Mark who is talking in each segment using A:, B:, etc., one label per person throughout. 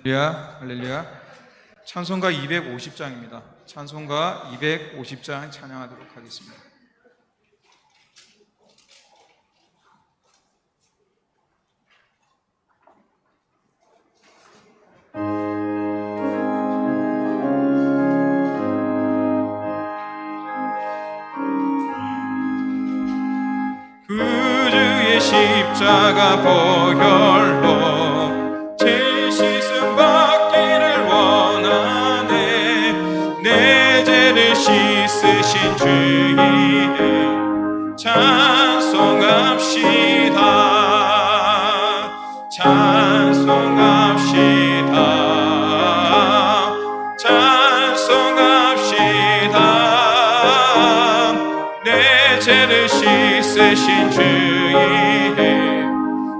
A: 할렐루야, 할렐루야. 찬송가 250장입니다. 찬송가 250장 찬양하도록 하겠습니다. 구주의 십자가 보혈로 제 씻음 받기를 원하네. 내 죄를 씻으신 주님 찬송합시다. 찬송합시다. 찬송합시다. 내 죄를 씻으신 주님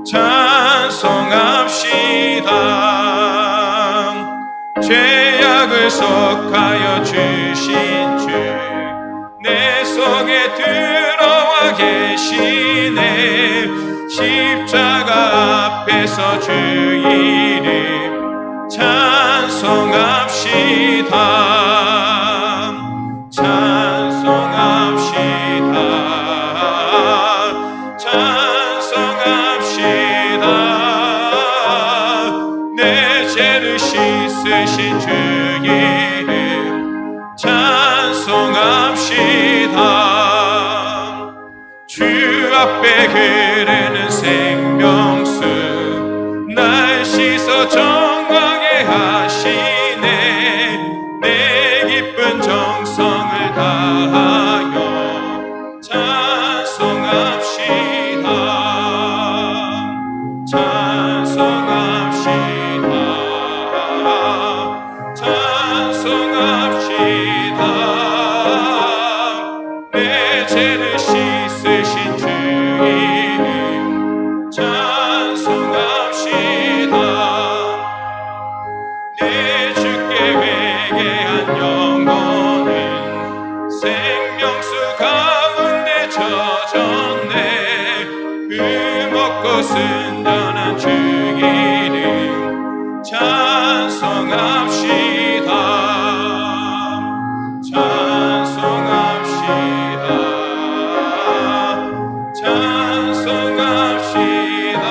A: 찬송합시다. 죄악을 속하여 주신 주 내 속에 들어와 계시네. 십자가 앞에서 주 이름 찬송합시다. 찬송합시다. 찬송합시다. 내 죄를 씻으신 주 이름 찬송합시다. 주 앞에 흐르는 생명수 날 씻어 정하게 하시네. 내 기쁜 정성을 다하여 찬송합시다. 찬송합시다. 찬송합시다. 내 죄를 씻으신 주 이름 찬송합시다. 내 주께 회개한 영혼은 생명수 가운데 젖었네. 흠없고 순전한 주 이름 찬송합시다. 찬송합시다. 찬송합시다.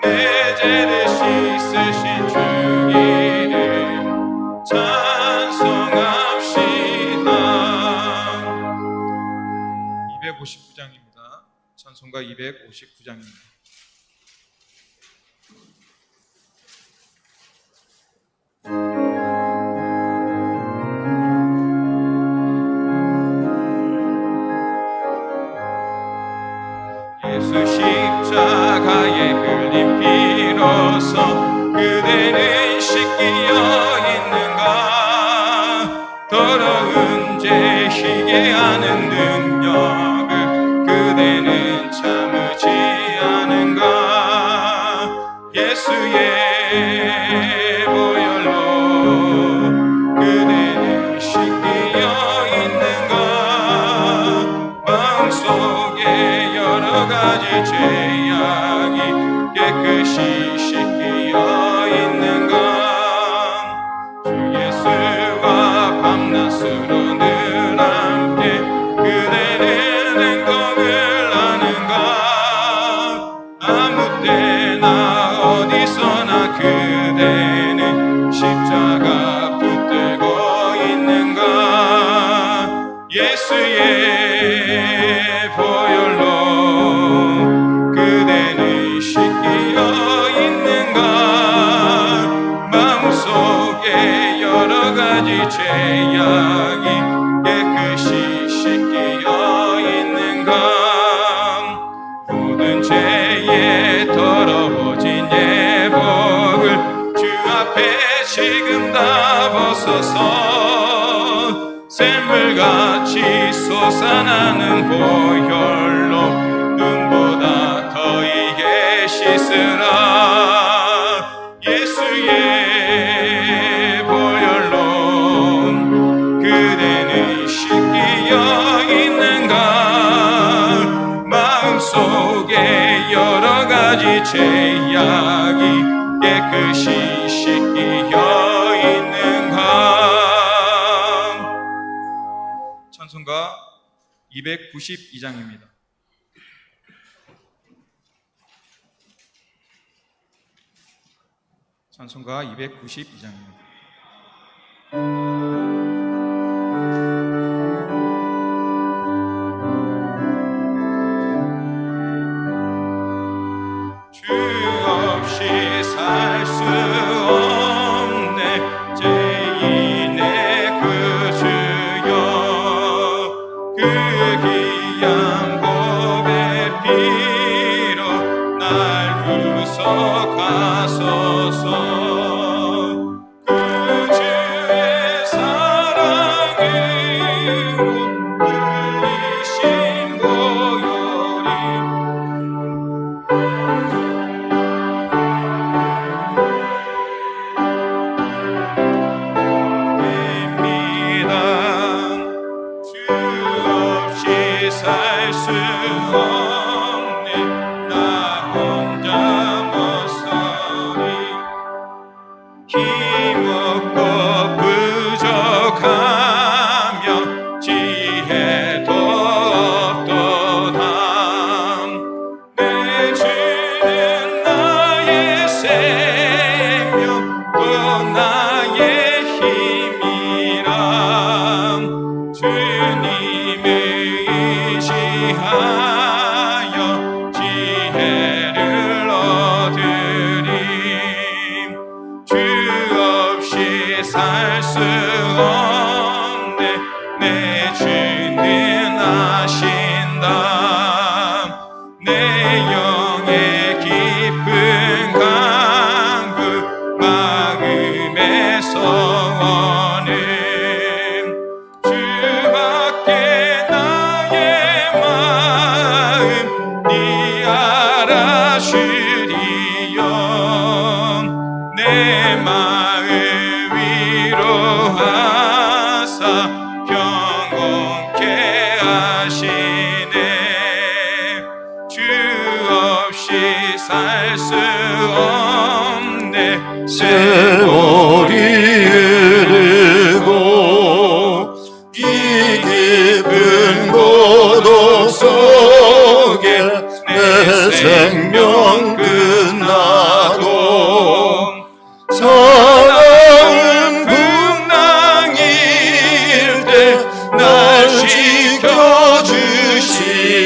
A: 내 죄를 씻으신 주 이름 찬송합시다. 259장입니다. 찬송가 259장입니다. 예수 십자가에 흘린 피로써 그대는 씻기어 있는가. 더러운 죄 희게 하는 능력을 그대는 참으지 않은가. 예수의 보혈로 그대는 씻기어 있는가. 마음속에 여러 가지 죄악이 깨끗이 씻기어 있는가. 주 예수와 밤낮으로 늘 함께 그대는 행동을 하는가. 아무 때나 어디서나 그대는 십자가 붙들고 있는가. 예수의 보혈로 그대는 씻기어 있는가. 마음속에 여러 가지 죄악이 깨끗이 씻기어 있는가. 모든 죄에 더러워진 예복을 주 앞에 지금 다 벗어서 샘물같이 솟아나는 보혈로 눈보다 더 이게 씻으라. 예수의 보혈로 그대는 씻기어 있는가. 마음속에 여러 가지 죄악이 깨끗이 292장입니다. 찬송가 292장입니다. 주 없이 살 수 없네 죄인의 구주여 그 귀한 보배 피로 날 구속하소서 그 주의 사랑으로 흘리신 보혈이 살 수 없네 나 혼자 못서리 힘없고 부족하며 지혜도 없도다 내 주는 나의 생명 또 나의 힘이라 주님의 의지하여 지혜를 얻으리 주 없이 살 수 없네 내 주는 아신다 내 영의 깊은 강구 마음의 소원은 주밖에 나의 마음 네 알아주리요 내 마음 위로하사 평온케 하시네 주 없이 살 수 없네
B: 세월이 흐르고 이 깊은 고독 속에 내 생명 끝나도 사랑은 풍랑일 때 날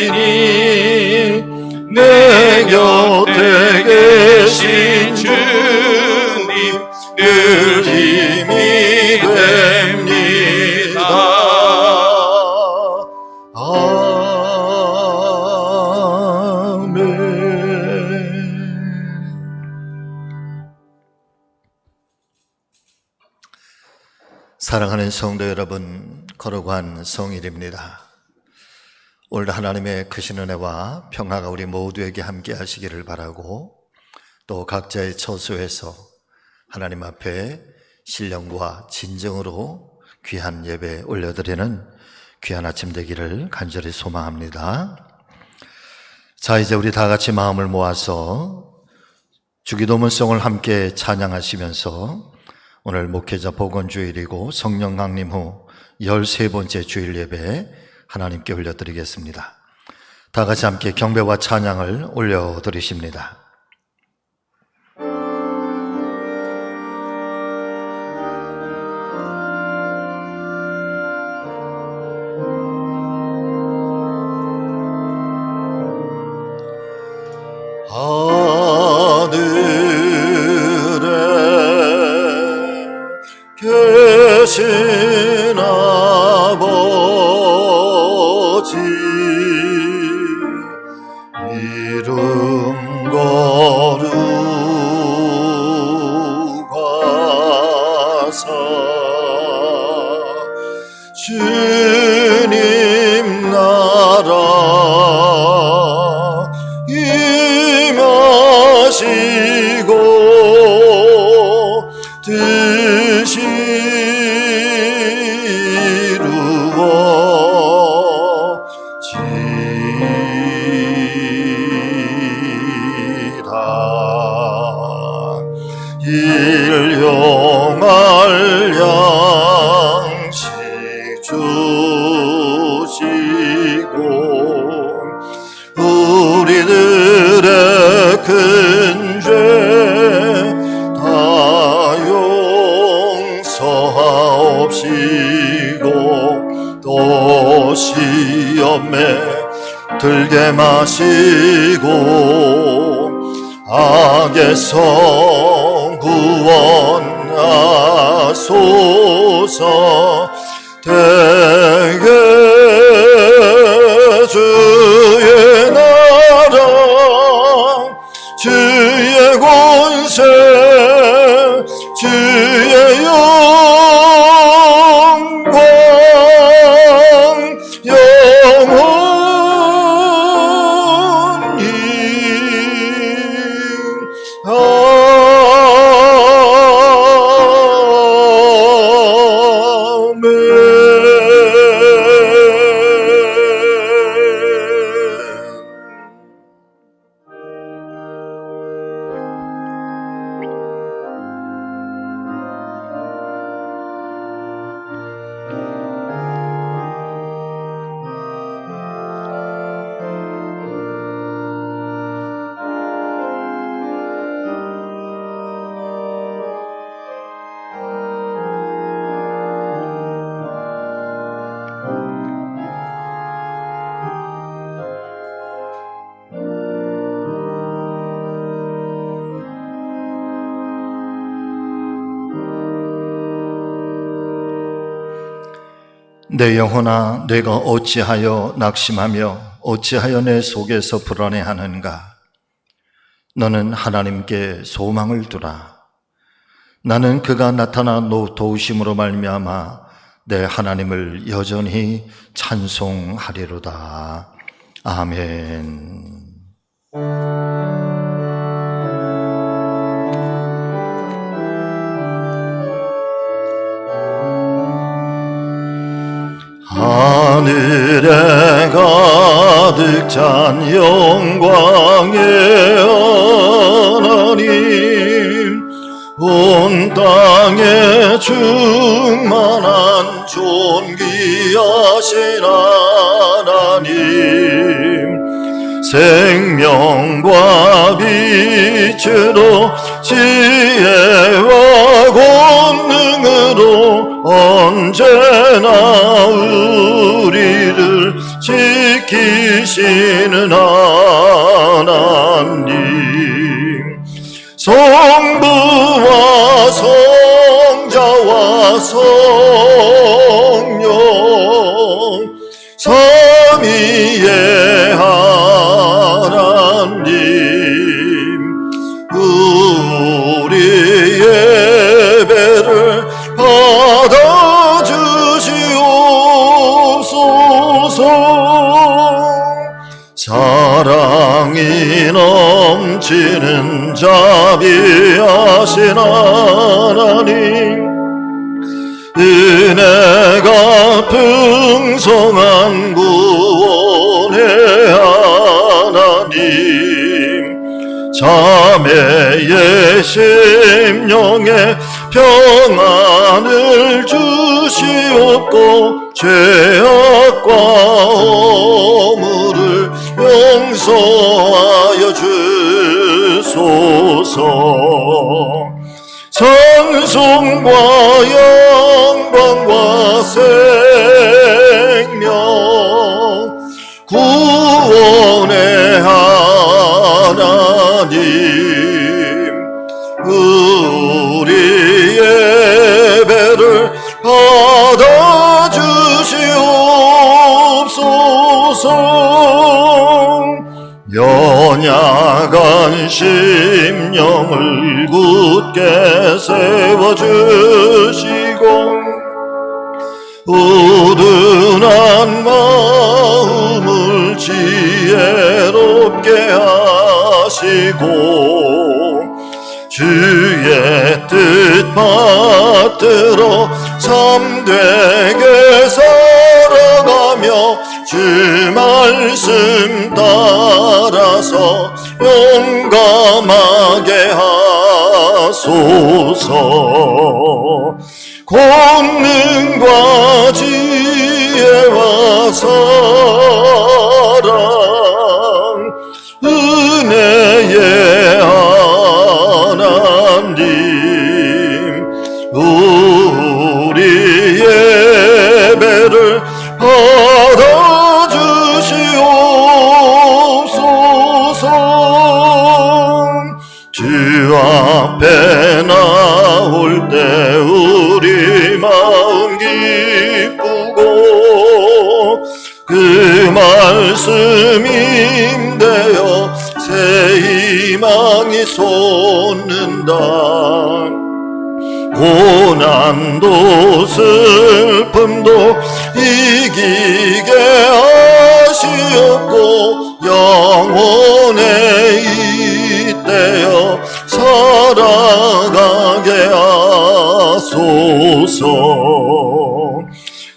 B: 지켜주시니 내 곁에 계신 주님 늘 힘이 됩니다. 아멘. 사랑하는 성도 여러분, 거룩한 성일입니다. 오늘 하나님의 크신 은혜와 평화가 우리 모두에게 함께 하시기를 바라고 또 각자의 처소에서 하나님 앞에 신령과 진정으로 귀한 예배 올려드리는 귀한 아침 되기를 간절히 소망합니다. 자, 이제 우리 다 같이 마음을 모아서 주기도문송을 함께 찬양하시면서 오늘 목회자 복원주일이고 성령 강림 후 13번째 주일 예배 하나님께 올려드리겠습니다. 다 같이 함께 경배와 찬양을 올려드리십니다. 하늘에 계신 아버지 이름 거룩하사 주님 나라 임하시고 뜻이 이루어지라 일용할 양식 주시고 들게 마시고 악에서 구원하소서. 대개 주의 나라 주의 권세 주의 영광 영원히 내 영혼아, 내가 어찌하여 낙심하며 어찌하여 내 속에서 불안해하는가? 너는 하나님께 소망을 두라. 나는 그가 나타나 도우심으로 말미암아 내 하나님을 여전히 찬송하리로다. 아멘. 하늘에 가득 찬 영광의 하나님, 온 땅에 충만한 존귀하신 하나님, 생명과 빛으로 지혜와 권능으로 언제나 우리를 지키시는 하나님, 성부와 성자와 성령 삼위의 하나님, 우리 예배를 받아주시옵소서. 사랑이 넘치는 자비하신 하나님, 은혜가 풍성한 구원의 하나님, 자매의 심령에 평안을 주시옵고 죄악과 허물을 용서하여 주소서. 찬송과 영광과 생명 구원의 하나님, 우리 예배를 받아주시옵소서. 연약한 심령을 굳게 세워주시고 우둔한 마음을 지혜롭게 하시고 주의 뜻 받들어 참되게 살아가며 주 말씀 따라서 용감하게 하소서. 권능과 지혜와 사랑 은혜의 하나님, 우리 예배를 받아주시옵소서. 나올 때 우리 마음 기쁘고 그 말씀 임되어 새 희망이 솟는다. 고난도 슬픔도 이기게 하시었고 영원에 잇대어 살아가게 하소서.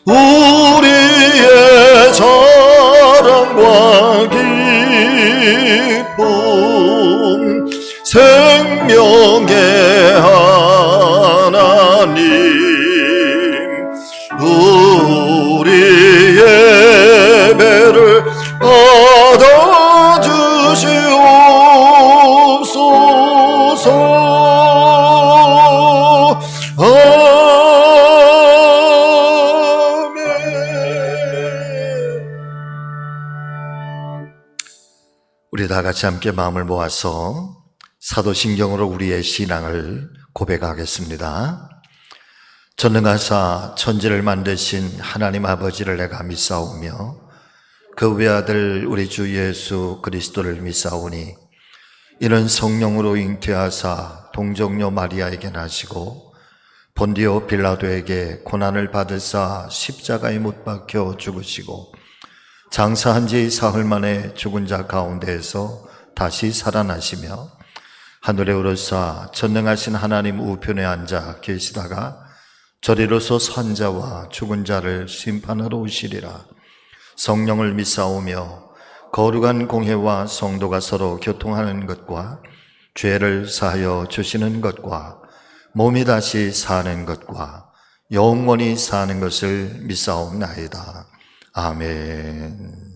B: 우리의 자랑과 기쁨 생명의 하나님, 우리 예배를 받아주시옵소서. 우리 다 같이 함께 마음을 모아서 사도신경으로 우리의 신앙을 고백하겠습니다. 전능하사 천지를 만드신 하나님 아버지를 내가 믿사오며 그 외아들 우리 주 예수 그리스도를 믿사오니 이는 성령으로 잉태하사 동정녀 마리아에게 나시고 본디오 빌라도에게 고난을 받으사 십자가에 못 박혀 죽으시고 장사한 지 사흘 만에 죽은 자 가운데에서 다시 살아나시며 하늘에 오르사 전능하신 하나님 우편에 앉아 계시다가 저리로서 산 자와 죽은 자를 심판하러 오시리라. 성령을 믿사오며 거룩한 공회와 성도가 서로 교통하는 것과 죄를 사하여 주시는 것과 몸이 다시 사는 것과 영원히 사는 것을 믿사옵나이다. 아멘.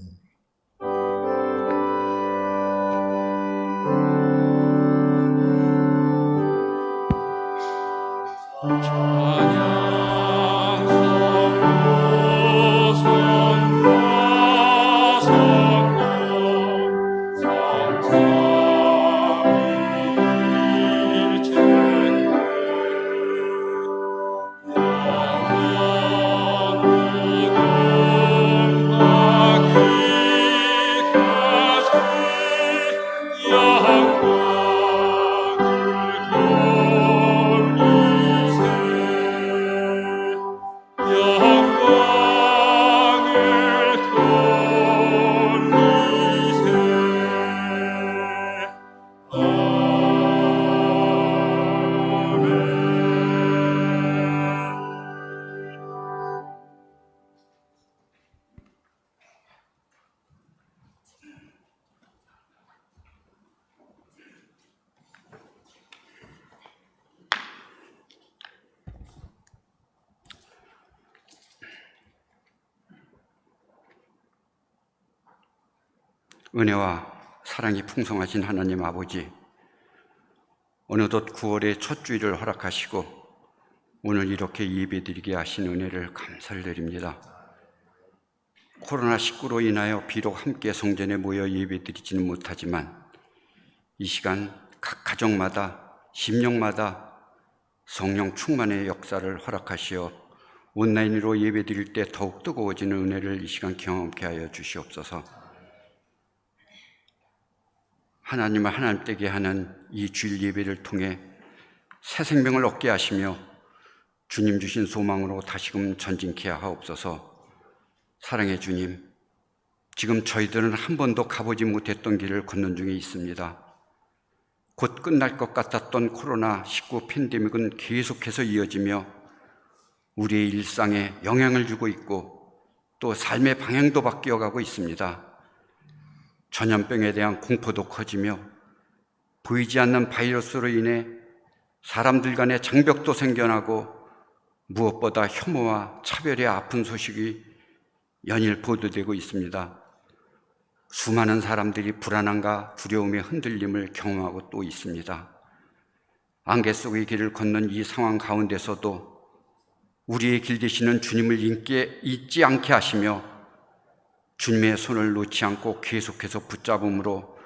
C: 은혜와 사랑이 풍성하신 하나님 아버지, 어느덧 9월의 첫 주일을 허락하시고 오늘 이렇게 예배드리게 하신 은혜를 감사를 드립니다. 코로나19로 인하여 비록 함께 성전에 모여 예배드리지는 못하지만 이 시간 각 가정마다 심령마다 성령 충만의 역사를 허락하시어 온라인으로 예배드릴 때 더욱 뜨거워지는 은혜를 이 시간 경험케 하여 주시옵소서. 하나님을 하나님 되게 하는 이 주일 예배를 통해 새 생명을 얻게 하시며 주님 주신 소망으로 다시금 전진케 하옵소서. 사랑의 주님, 지금 저희들은 한 번도 가보지 못했던 길을 걷는 중에 있습니다. 곧 끝날 것 같았던 코로나19 팬데믹은 계속해서 이어지며 우리의 일상에 영향을 주고 있고 또 삶의 방향도 바뀌어가고 있습니다. 전염병에 대한 공포도 커지며 보이지 않는 바이러스로 인해 사람들 간의 장벽도 생겨나고 무엇보다 혐오와 차별의 아픈 소식이 연일 보도되고 있습니다. 수많은 사람들이 불안함과 두려움의 흔들림을 경험하고 또 있습니다. 안개 속의 길을 걷는 이 상황 가운데서도 우리의 길 되시는 주님을 잊지 않게 하시며 주님의 손을 놓지 않고 계속해서 붙잡음으로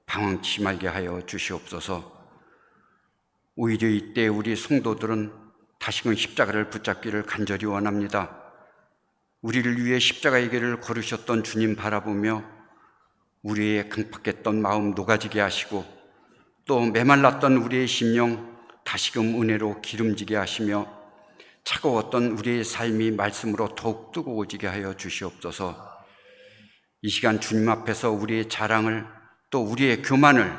C: 방황치 말게 하여 주시옵소서. 오히려 이때 우리 성도들은 다시금 십자가를 붙잡기를 간절히 원합니다. 우리를 위해 십자가의 길을 걸으셨던 주님 바라보며 우리의 강팍했던 마음 녹아지게 하시고 또 메말랐던 우리의 심령 다시금 은혜로 기름지게 하시며 차가웠던 우리의 삶이 말씀으로 더욱 뜨거워지게 하여 주시옵소서. 이 시간 주님 앞에서 우리의 자랑을 또 우리의 교만을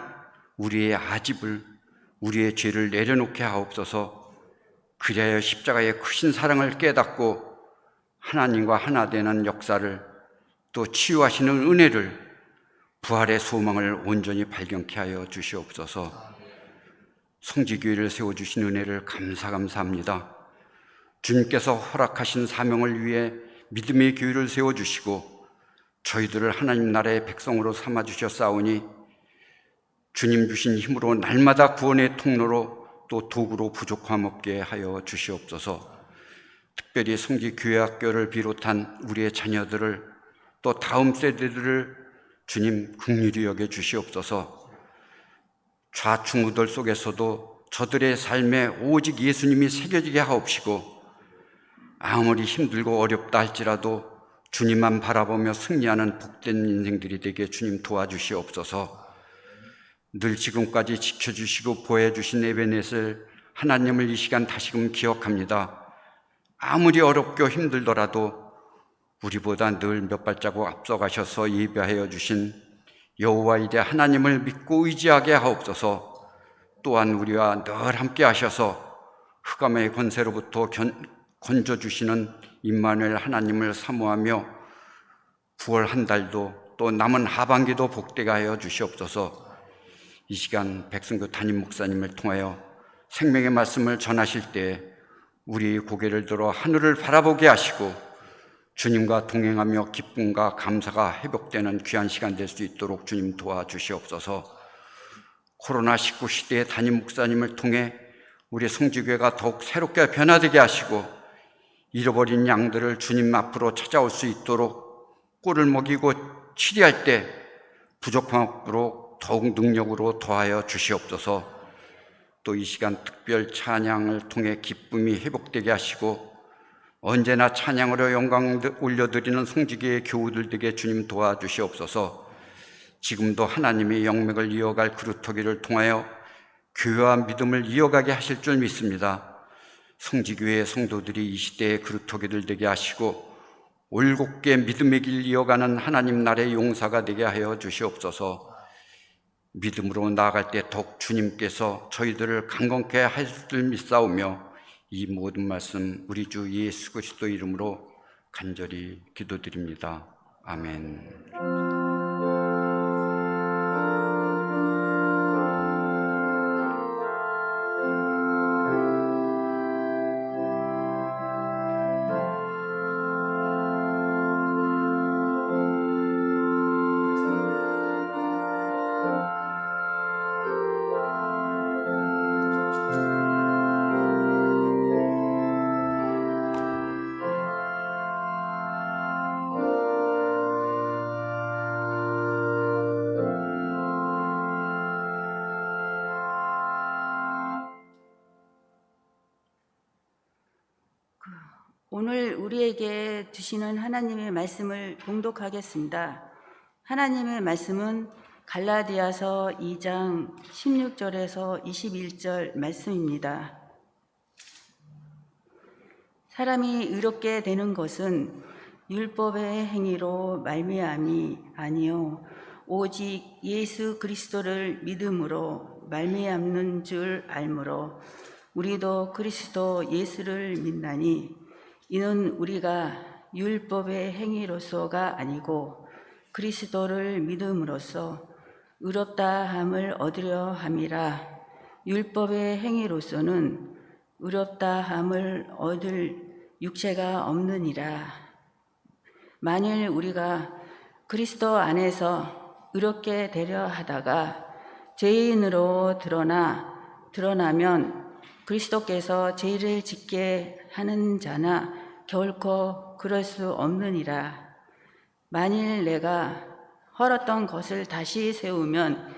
C: 우리의 아집을 우리의 죄를 내려놓게 하옵소서. 그리하여 십자가의 크신 사랑을 깨닫고 하나님과 하나 되는 역사를 또 치유하시는 은혜를 부활의 소망을 온전히 발견케 하여 주시옵소서. 성지교회를 세워주신 은혜를 감사합니다. 주님께서 허락하신 사명을 위해 믿음의 교회를 세워주시고 저희들을 하나님 나라의 백성으로 삼아주셨사오니 주님 주신 힘으로 날마다 구원의 통로로 또 도구로 부족함 없게 하여 주시옵소서. 특별히 성지교회학교를 비롯한 우리의 자녀들을 또 다음 세대들을 주님 긍휼히 여겨 주시옵소서. 좌충우돌 속에서도 저들의 삶에 오직 예수님이 새겨지게 하옵시고 아무리 힘들고 어렵다 할지라도 주님만 바라보며 승리하는 복된 인생들이 되게 주님 도와주시옵소서. 늘 지금까지 지켜주시고 보호해주신 에베넷을 하나님을 이 시간 다시금 기억합니다. 아무리 어렵고 힘들더라도 우리보다 늘 몇 발자국 앞서가셔서 예배하여 주신 여호와 이레 하나님을 믿고 의지하게 하옵소서. 또한 우리와 늘 함께 하셔서 흑암의 권세로부터 건져주시는 임마누엘 하나님을 사모하며 9월 한 달도 또 남은 하반기도 복되게 하여 주시옵소서. 이 시간 백승교 담임 목사님을 통하여 생명의 말씀을 전하실 때 우리 고개를 들어 하늘을 바라보게 하시고 주님과 동행하며 기쁨과 감사가 회복되는 귀한 시간 될 수 있도록 주님 도와주시옵소서. 코로나19 시대의 담임 목사님을 통해 우리 성지교회가 더욱 새롭게 변화되게 하시고 잃어버린 양들을 주님 앞으로 찾아올 수 있도록 꿀을 먹이고 치리할 때 부족함 없도록 더욱 능력으로 더하여 주시옵소서. 또 이 시간 특별 찬양을 통해 기쁨이 회복되게 하시고 언제나 찬양으로 영광 올려드리는 성지교회 교우들 되게 주님 도와주시옵소서. 지금도 하나님의 영맥을 이어갈 그루터기를 통하여 교회와 믿음을 이어가게 하실 줄 믿습니다. 성지교회의 성도들이 이 시대의 그루터기들 되게 하시고 올곧게 믿음의 길 이어가는 하나님 나라의 용사가 되게 하여 주시옵소서. 믿음으로 나아갈 때 더욱 주님께서 저희들을 강건케 하실 줄 믿사오며 이 모든 말씀 우리 주 예수 그리스도 이름으로 간절히 기도드립니다. 아멘.
D: 오늘 우리에게 주시는 하나님의 말씀을 봉독하겠습니다. 하나님의 말씀은 갈라디아서 2장 16절에서 21절 말씀입니다. 사람이 의롭게 되는 것은 율법의 행위로 말미암이 아니요 오직 예수 그리스도를 믿음으로 말미암는 줄 알므로 우리도 그리스도 예수를 믿나니 이는 우리가 율법의 행위로서가 아니고 그리스도를 믿음으로써 의롭다 함을 얻으려 함이라. 율법의 행위로서는 의롭다 함을 얻을 육체가 없느니라. 만일 우리가 그리스도 안에서 의롭게 되려 하다가 죄인으로 드러나면 그리스도께서 죄를 짓게 하는 자나 결코 그럴 수 없느니라. 만일 내가 헐었던 것을 다시 세우면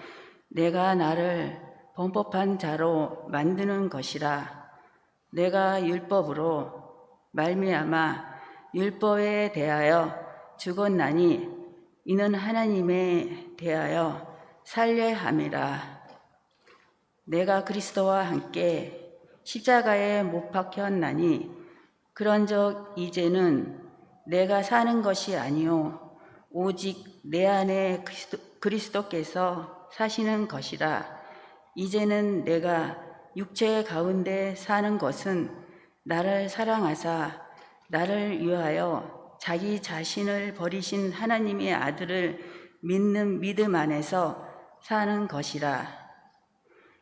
D: 내가 나를 범법한 자로 만드는 것이라. 내가 율법으로 말미암아 율법에 대하여 죽었나니 이는 하나님에 대하여 살려 함이라. 내가 그리스도와 함께 십자가에 못 박혔나니 그런즉 이제는 내가 사는 것이 아니요 오직 내 안에 그리스도께서 사시는 것이라. 이제는 내가 육체 가운데 사는 것은 나를 사랑하사 나를 위하여 자기 자신을 버리신 하나님의 아들을 믿는 믿음 안에서 사는 것이라.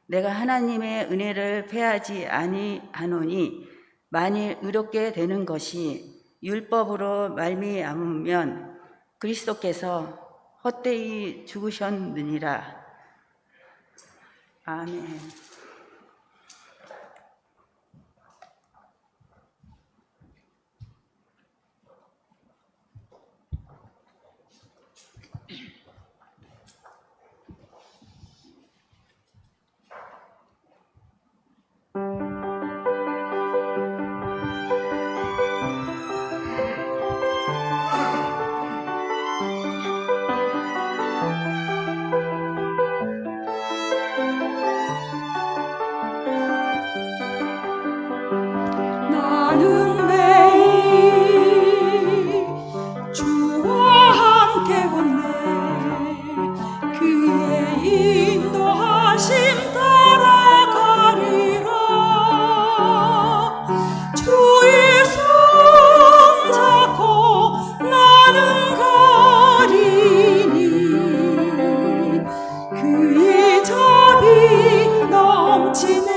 D: 내가 하나님의 은혜를 패하지 아니하노니 만일 의롭게 되는 것이 율법으로 말미암으면 그리스도께서 헛되이 죽으셨느니라. 아멘.
E: 나는 매일 주와 함께 걷네. 그의 인도하심 따라가리라. 주의 손 잡고 나는 가리니 그의 자비 넘치네.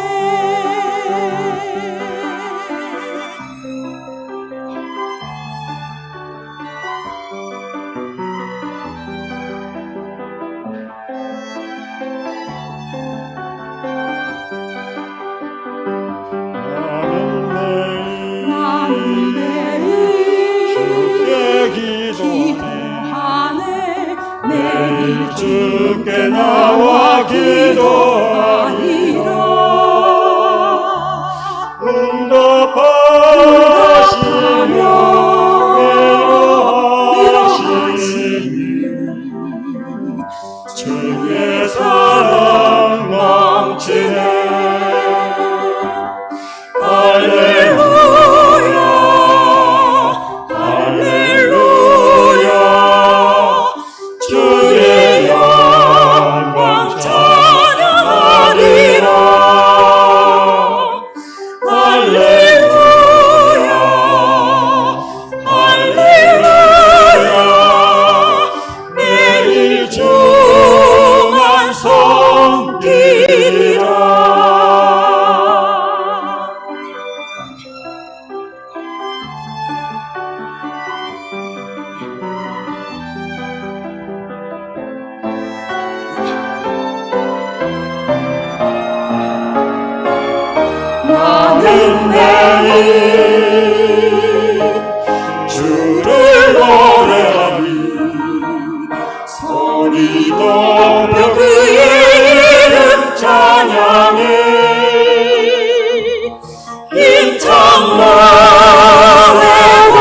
E: 나는 매일 기도하네. 매일
F: 주께 나와 기도하니라. 응답하시며 위로하시니 주의 사랑 넘치네. 할렐루야 할렐루야 주의 영광 찬양하리라. 할렐루야 할렐루야 매일 주만 섬기리라. 나는 매일 주를 노래하니 손이 동여 그의 이름 찬양해. 힘찬 노래로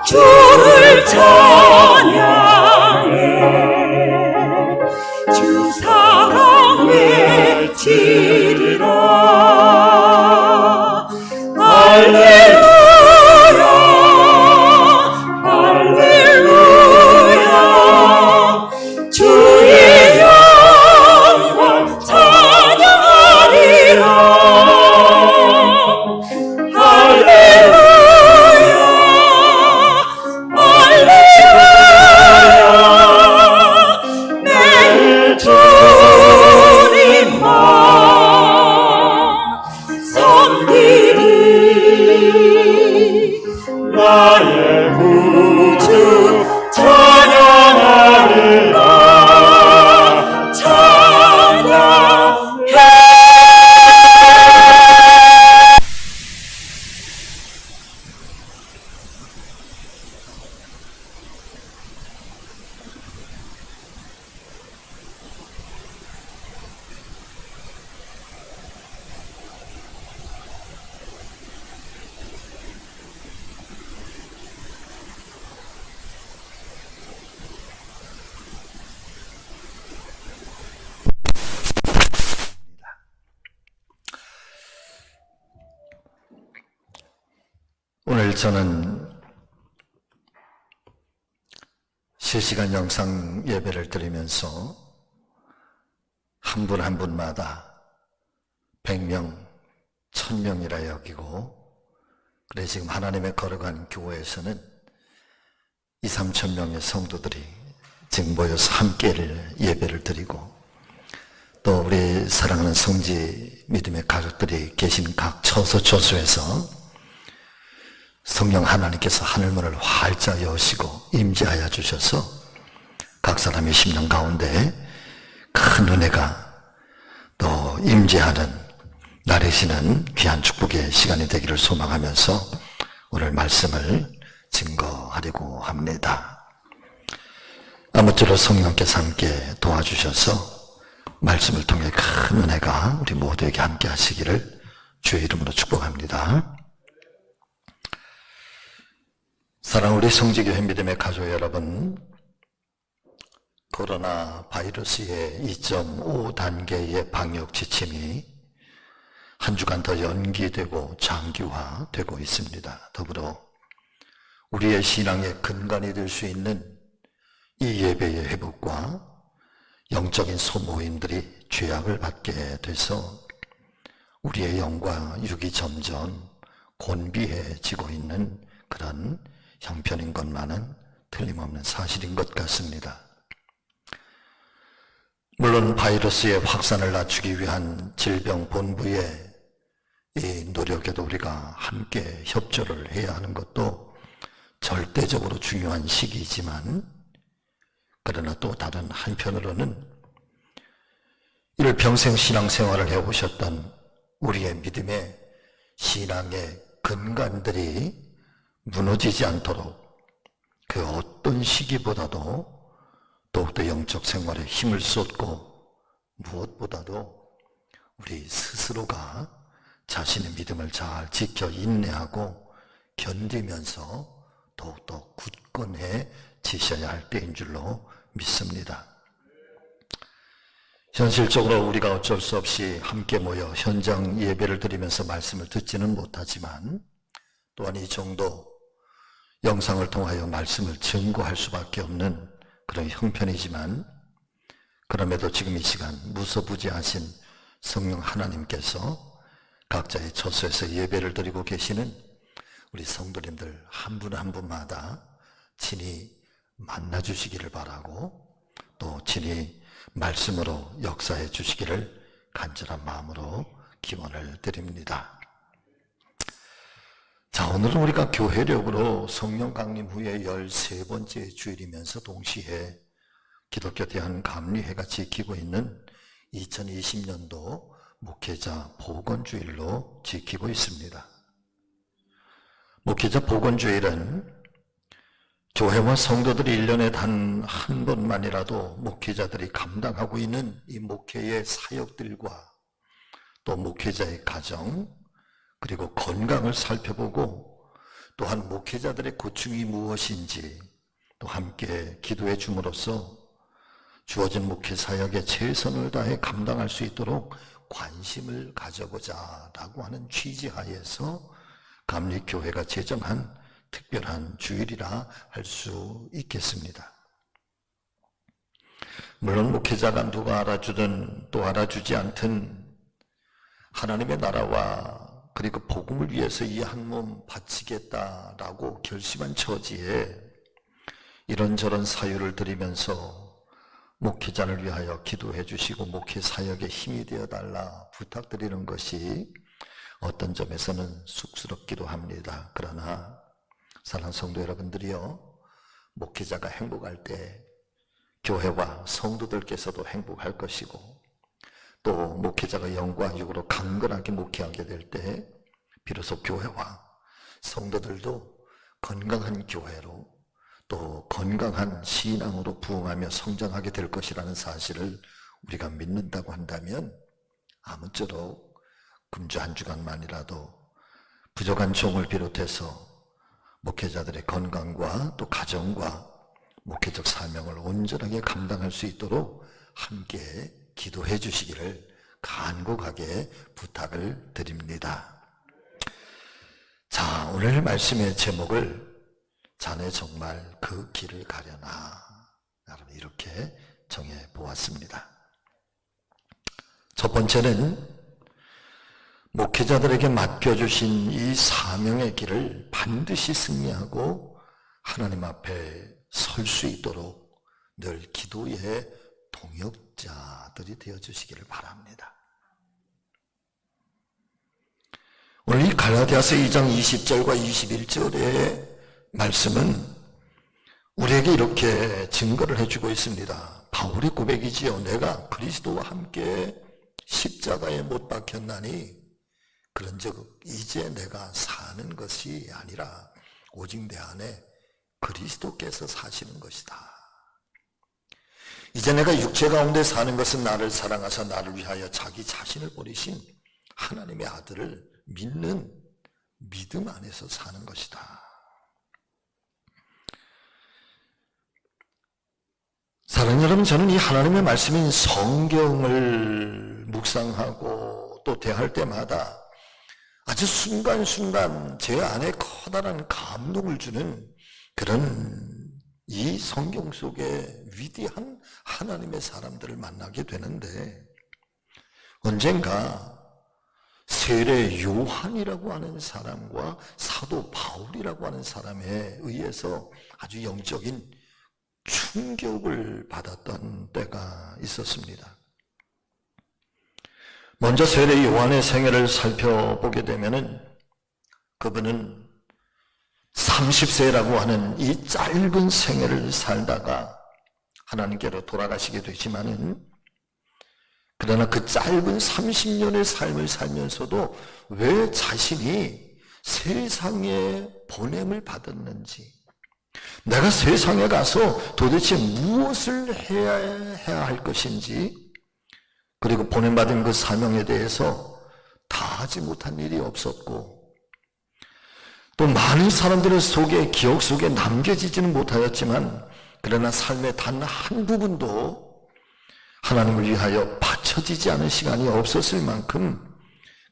F: 주를 찬양해. 주 사랑 외치리라. 할렐루야 할렐루야 주의 영광 찬양하리라. 할렐루야 할렐루야 매일 주님만 섬기리. 나의 구주 찬양하리라. 찬양해.
B: 오늘 저는 실시간 영상 예배를 드리면서 한 분 한 분마다 100명, 1000명이라 여기고, 그래 지금 하나님의 거룩한 교회에서는 2-3천 명의 성도들이 지금 모여서 함께 예배를 드리고, 또 우리 사랑하는 성지 믿음의 가족들이 계신 각 처소 처소에서 성령 하나님께서 하늘문을 활짝 여시고 임재하여 주셔서 각 사람의 심령 가운데 큰 은혜가 또 임재하는 나르시는 귀한 축복의 시간이 되기를 소망하면서 오늘 말씀을 증거하려고 합니다. 아무쪼록 성령께서 함께 도와주셔서 말씀을 통해 큰 은혜가 우리 모두에게 함께 하시기를 주의 이름으로 축복합니다. 사랑하는 우리 성지교회 믿음의 가족 여러분, 코로나 바이러스의 2.5단계의 방역 지침이 한 주간 더 연기되고 장기화되고 있습니다. 더불어 우리의 신앙의 근간이 될 수 있는 이 예배의 회복과 영적인 소모임들이 죄악을 받게 돼서 우리의 영과 육이 점점 곤비해지고 있는 그런 형편인 것만은 틀림없는 사실인 것 같습니다. 물론 바이러스의 확산을 낮추기 위한 질병본부의 이 노력에도 우리가 함께 협조를 해야 하는 것도 절대적으로 중요한 시기이지만, 그러나 또 다른 한편으로는 일평생 신앙생활을 해오셨던 우리의 믿음의 신앙의 근간들이 무너지지 않도록 그 어떤 시기보다도 더욱더 영적 생활에 힘을 쏟고, 무엇보다도 우리 스스로가 자신의 믿음을 잘 지켜 인내하고 견디면서 더욱더 굳건해지셔야 할 때인 줄로 믿습니다. 현실적으로 우리가 어쩔 수 없이 함께 모여 현장 예배를 드리면서 말씀을 듣지는 못하지만, 또한 이 정도 영상을 통하여 말씀을 증거할 수밖에 없는 그런 형편이지만, 그럼에도 지금 이 시간 무소부지하신 성령 하나님께서 각자의 처소에서 예배를 드리고 계시는 우리 성도님들 한 분 한 분마다 친히 만나 주시기를 바라고, 또 친히 말씀으로 역사해 주시기를 간절한 마음으로 기원을 드립니다. 자, 오늘은 우리가 교회력으로 성령 강림 후에 13번째 주일이면서 동시에 기독교 대한감리회가 지키고 있는 2020년도 목회자 복원주일로 지키고 있습니다. 목회자 복원주일은 교회와 성도들이 1년에 단 한 번만이라도 목회자들이 감당하고 있는 이 목회의 사역들과 또 목회자의 가정, 그리고 건강을 살펴보고, 또한 목회자들의 고충이 무엇인지 또 함께 기도해 줌으로써 주어진 목회 사역에 최선을 다해 감당할 수 있도록 관심을 가져보자 라고 하는 취지하에서 감리교회가 제정한 특별한 주일이라 할 수 있겠습니다. 물론 목회자가 누가 알아주든 또 알아주지 않든 하나님의 나라와 그리고 복음을 위해서 이 한 몸 바치겠다라고 결심한 처지에 이런저런 사유를 드리면서 목회자를 위하여 기도해 주시고 목회 사역에 힘이 되어 달라 부탁드리는 것이 어떤 점에서는 쑥스럽기도 합니다. 그러나 사랑하는 성도 여러분들이요, 목회자가 행복할 때 교회와 성도들께서도 행복할 것이고, 또 목회자가 영과 육으로 강건하게 목회하게 될 때 비로소 교회와 성도들도 건강한 교회로 또 건강한 신앙으로 부흥하며 성장하게 될 것이라는 사실을 우리가 믿는다고 한다면, 아무쪼록 금주 한 주간만이라도 부족한 종을 비롯해서 목회자들의 건강과 또 가정과 목회적 사명을 온전하게 감당할 수 있도록 함께 기도해 주시기를 간곡하게 부탁을 드립니다. 자, 오늘 말씀의 제목을 자네 정말 그 길을 가려나 이렇게 정해 보았습니다. 첫 번째는 목회자들에게 맡겨주신 이 사명의 길을 반드시 승리하고 하나님 앞에 설 수 있도록 늘 기도의 동역자들이 되어주시기를 바랍니다. 오늘 이 갈라디아서 2장 20절과 21절의 말씀은 우리에게 이렇게 증거를 해주고 있습니다. 바울의 고백이지요. 내가 그리스도와 함께 십자가에 못 박혔나니 그런즉 이제 내가 사는 것이 아니라 오직 내 안에 그리스도께서 사시는 것이다. 이제 내가 육체 가운데 사는 것은 나를 사랑하사 나를 위하여 자기 자신을 버리신 하나님의 아들을 믿는 믿음 안에서 사는 것이다. 사랑하는 여러분, 저는 이 하나님의 말씀인 성경을 묵상하고 또 대할 때마다 아주 순간순간 제 안에 커다란 감동을 주는 그런 이 성경 속에 위대한 하나님의 사람들을 만나게 되는데, 언젠가 세례 요한이라고 하는 사람과 사도 바울이라고 하는 사람에 의해서 아주 영적인 충격을 받았던 때가 있었습니다. 먼저 세례 요한의 생애를 살펴보게 되면은 그분은 30세라고 하는 이 짧은 생애를 살다가 하나님께로 돌아가시게 되지만은, 그러나 그 짧은 30년의 삶을 살면서도 왜 자신이 세상에 보냄을 받았는지, 내가 세상에 가서 도대체 무엇을 해야 할 것인지, 그리고 보냄받은 그 사명에 대해서 다 하지 못한 일이 없었고, 또 많은 사람들의 기억 속에 남겨지지는 못하였지만, 그러나 삶의 단 한 부분도 하나님을 위하여 바쳐지지 않은 시간이 없었을 만큼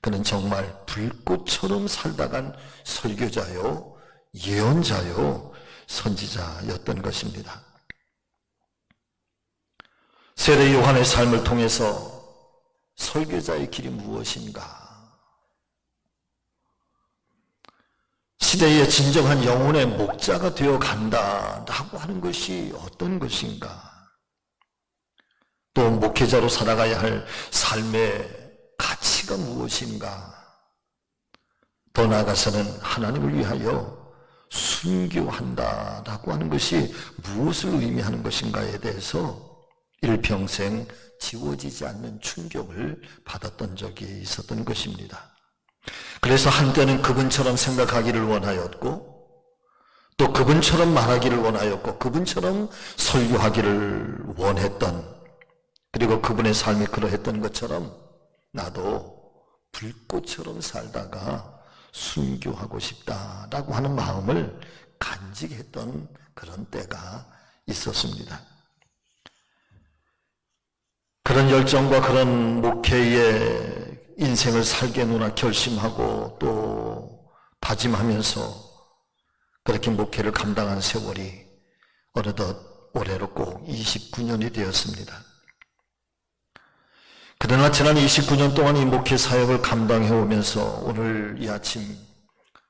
B: 그는 정말 불꽃처럼 살다간 설교자요, 예언자요, 선지자였던 것입니다. 세례 요한의 삶을 통해서 설교자의 길이 무엇인가? 시대의 진정한 영혼의 목자가 되어 간다라고 하는 것이 어떤 것인가? 또 목회자로 살아가야 할 삶의 가치가 무엇인가? 더 나아가서는 하나님을 위하여 순교한다라고 하는 것이 무엇을 의미하는 것인가에 대해서 일평생 지워지지 않는 충격을 받았던 적이 있었던 것입니다. 그래서 한때는 그분처럼 생각하기를 원하였고, 또 그분처럼 말하기를 원하였고, 그분처럼 설교하기를 원했던, 그리고 그분의 삶이 그러했던 것처럼 나도 불꽃처럼 살다가 순교하고 싶다라고 하는 마음을 간직했던 그런 때가 있었습니다. 그런 열정과 그런 목회의 인생을 살겠노라 결심하고 또 다짐하면서 그렇게 목회를 감당한 세월이 어느덧 올해로 꼭 29년이 되었습니다. 그러나 지난 29년 동안 이 목회 사역을 감당해 오면서 오늘 이 아침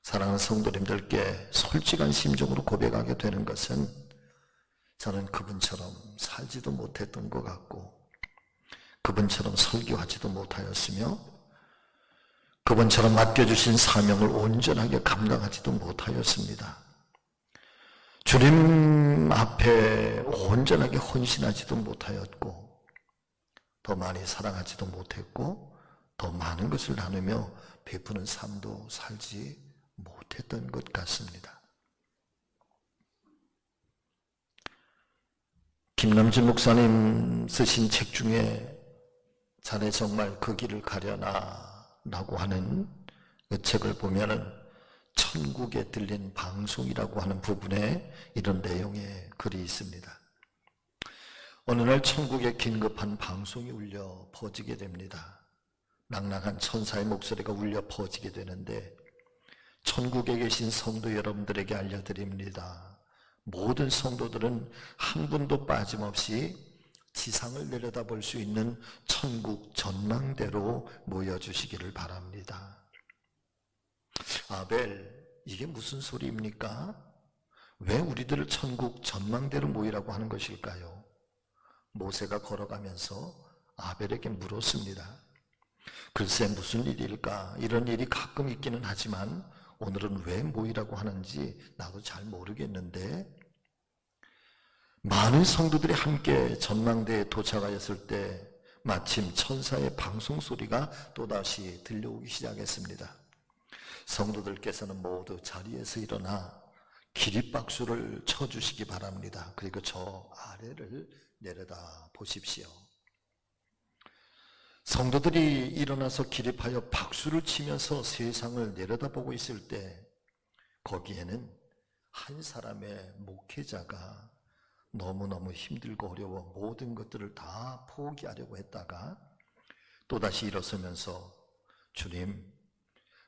B: 사랑하는 성도님들께 솔직한 심정으로 고백하게 되는 것은, 저는 그분처럼 살지도 못했던 것 같고, 그분처럼 설교하지도 못하였으며, 그분처럼 맡겨주신 사명을 온전하게 감당하지도 못하였습니다. 주님 앞에 온전하게 헌신하지도 못하였고, 더 많이 사랑하지도 못했고, 더 많은 것을 나누며 베푸는 삶도 살지 못했던 것 같습니다. 김남진 목사님 쓰신 책 중에 자네 정말 그 길을 가려나 라고 하는 그 책을 보면은 천국에 들린 방송이라고 하는 부분에 이런 내용의 글이 있습니다. 어느 날 천국에 긴급한 방송이 울려 퍼지게 됩니다. 낭낭한 천사의 목소리가 울려 퍼지게 되는데, 천국에 계신 성도 여러분들에게 알려드립니다. 모든 성도들은 한 분도 빠짐없이 지상을 내려다볼 수 있는 천국 전망대로 모여주시기를 바랍니다. 아벨, 이게 무슨 소리입니까? 왜 우리들을 천국 전망대로 모이라고 하는 것일까요? 모세가 걸어가면서 아벨에게 물었습니다. 글쎄 무슨 일일까? 이런 일이 가끔 있기는 하지만 오늘은 왜 모이라고 하는지 나도 잘 모르겠는데, 많은 성도들이 함께 전망대에 도착하였을 때 마침 천사의 방송 소리가 또다시 들려오기 시작했습니다. 성도들께서는 모두 자리에서 일어나 기립박수를 쳐주시기 바랍니다. 그리고 저 아래를 내려다 보십시오. 성도들이 일어나서 기립하여 박수를 치면서 세상을 내려다보고 있을 때 거기에는 한 사람의 목회자가 너무너무 힘들고 어려워 모든 것들을 다 포기하려고 했다가 또다시 일어서면서 주님,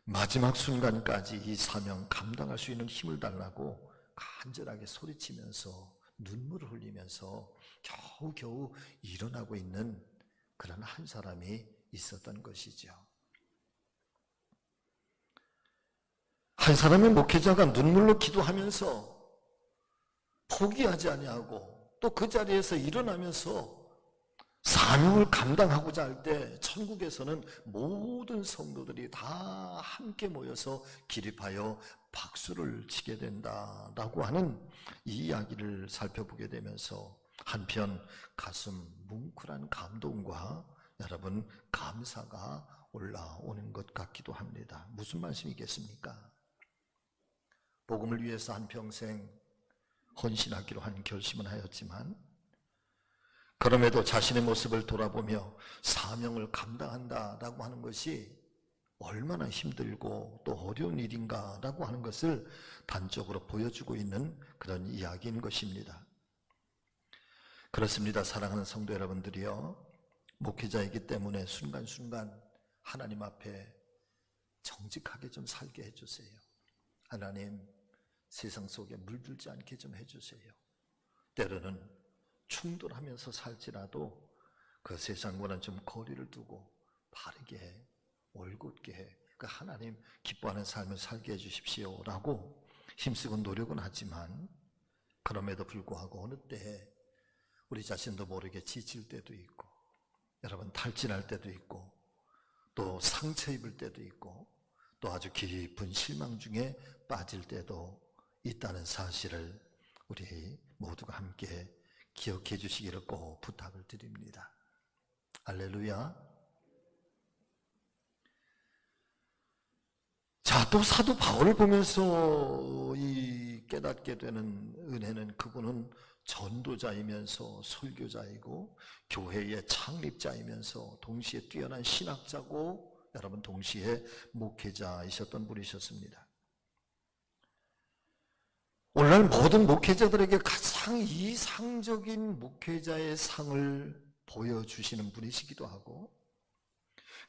B: 마지막 순간까지 이 사명 감당할 수 있는 힘을 달라고 간절하게 소리치면서 눈물을 흘리면서 겨우겨우 일어나고 있는 그런 한 사람이 있었던 것이죠. 한 사람의 목회자가 눈물로 기도하면서 포기하지 아니하고 또 그 자리에서 일어나면서 사명을 감당하고자 할 때 천국에서는 모든 성도들이 다 함께 모여서 기립하여 박수를 치게 된다라고 하는 이 이야기를 살펴보게 되면서 한편 가슴 뭉클한 감동과 여러분 감사가 올라오는 것 같기도 합니다. 무슨 말씀이겠습니까? 복음을 위해서 한평생 헌신하기로 한 결심은 하였지만 그럼에도 자신의 모습을 돌아보며 사명을 감당한다라고 하는 것이 얼마나 힘들고 또 어려운 일인가라고 하는 것을 단적으로 보여주고 있는 그런 이야기인 것입니다. 그렇습니다. 사랑하는 성도 여러분들이요, 목회자이기 때문에 순간순간 하나님 앞에 정직하게 좀 살게 해주세요. 하나님, 세상 속에 물들지 않게 좀 해주세요. 때로는 충돌하면서 살지라도 그 세상과는 좀 거리를 두고 바르게 올곧게 그 하나님 기뻐하는 삶을 살게 해주십시오 라고 힘쓰고 노력은 하지만, 그럼에도 불구하고 어느 때에 우리 자신도 모르게 지칠 때도 있고, 여러분 탈진할 때도 있고, 또 상처 입을 때도 있고, 또 아주 깊은 실망 중에 빠질 때도 있다는 사실을 우리 모두가 함께 기억해 주시기를 꼭 부탁을 드립니다. 할렐루야. 자, 또 사도 바울을 보면서 이 깨닫게 되는 은혜는, 그분은 전도자이면서 설교자이고 교회의 창립자이면서 동시에 뛰어난 신학자고 여러분 동시에 목회자이셨던 분이셨습니다. 오늘날 모든 목회자들에게 가장 이상적인 목회자의 상을 보여주시는 분이시기도 하고,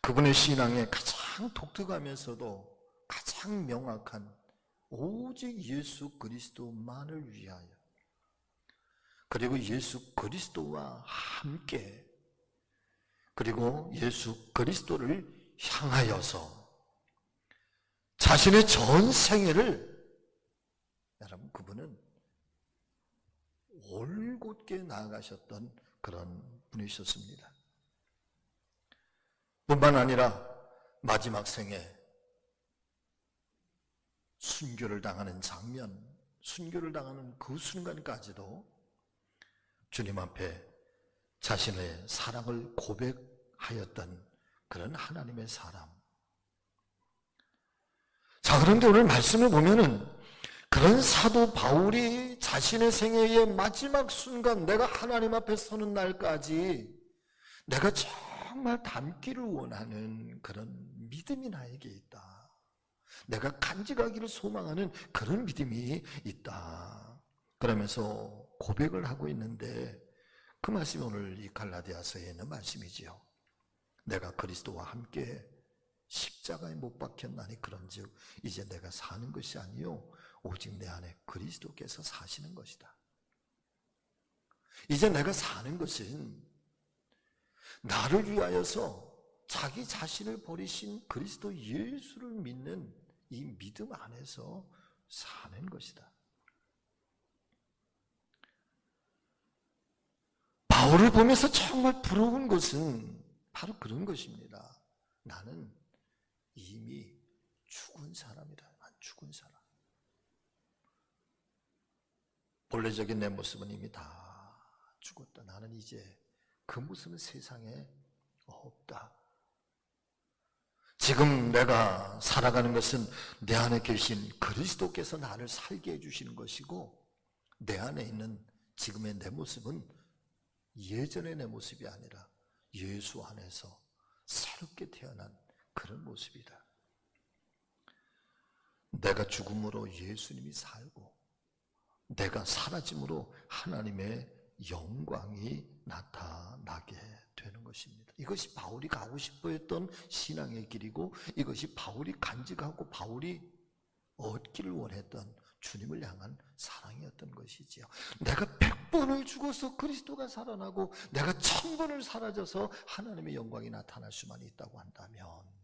B: 그분의 신앙에 가장 독특하면서도 가장 명확한 오직 예수 그리스도만을 위하여, 그리고 예수 그리스도와 함께, 그리고 예수 그리스도를 향하여서 자신의 전 생애를, 여러분 그분은 올곧게 나아가셨던 그런 분이셨습니다. 뿐만 아니라 마지막 생에 순교를 당하는 장면, 순교를 당하는 그 순간까지도 주님 앞에 자신의 사랑을 고백하였던 그런 하나님의 사람. 자, 그런데 오늘 말씀을 보면은 그런 사도 바울이 자신의 생애의 마지막 순간, 내가 하나님 앞에 서는 날까지 내가 정말 닮기를 원하는 그런 믿음이 나에게 있다. 내가 간직하기를 소망하는 그런 믿음이 있다. 그러면서 고백을 하고 있는데, 그 말씀이 오늘 이 갈라디아서에 있는 말씀이지요. 내가 그리스도와 함께 십자가에 못 박혔나니 그런즉 이제 내가 사는 것이 아니요 오직 내 안에 그리스도께서 사시는 것이다. 이제 내가 사는 것은 나를 위하여서 자기 자신을 버리신 그리스도 예수를 믿는 이 믿음 안에서 사는 것이다. 바울을 보면서 정말 부러운 것은 바로 그런 것입니다. 나는 이미 죽은 사람이다. 난 죽은 사람. 본래적인 내 모습은 이미 다 죽었다. 나는 이제 그 모습은 세상에 없다. 지금 내가 살아가는 것은 내 안에 계신 그리스도께서 나를 살게 해주시는 것이고, 내 안에 있는 지금의 내 모습은 예전의 내 모습이 아니라 예수 안에서 새롭게 태어난 그런 모습이다. 내가 죽음으로 예수님이 살고, 내가 사라짐으로 하나님의 영광이 나타나게 되는 것입니다. 이것이 바울이 가고 싶어 했던 신앙의 길이고, 이것이 바울이 간직하고 바울이 얻기를 원했던 주님을 향한 사랑이었던 것이지요. 내가 100번을 죽어서 그리스도가 살아나고 내가 1000번을 사라져서 하나님의 영광이 나타날 수만 있다고 한다면,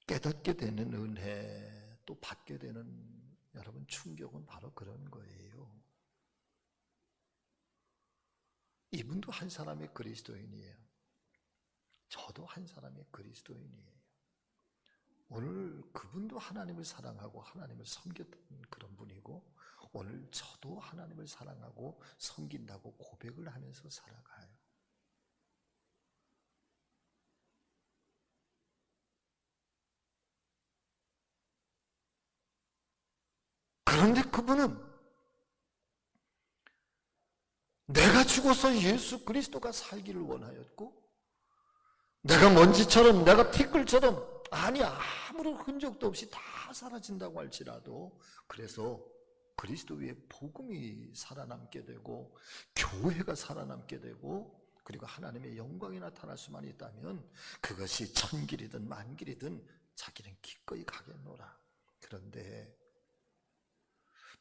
B: 깨닫게 되는 은혜, 또 받게 되는 여러분 충격은 바로 그런 거예요. 이분도 한 사람의 그리스도인이에요. 저도 한 사람의 그리스도인이에요. 오늘 그분도 하나님을 사랑하고 하나님을 섬겼던 그런 분이고, 오늘 저도 하나님을 사랑하고 섬긴다고 고백을 하면서 살아가요. 그런데 그분은 내가 죽어서 예수 그리스도가 살기를 원하였고, 내가 먼지처럼, 내가 티끌처럼, 아니 아무런 흔적도 없이 다 사라진다고 할지라도, 그래서 그리스도 위에 복음이 살아남게 되고 교회가 살아남게 되고, 그리고 하나님의 영광이 나타날 수만 있다면 그것이 천길이든 만길이든 자기는 기꺼이 가겠노라. 그런데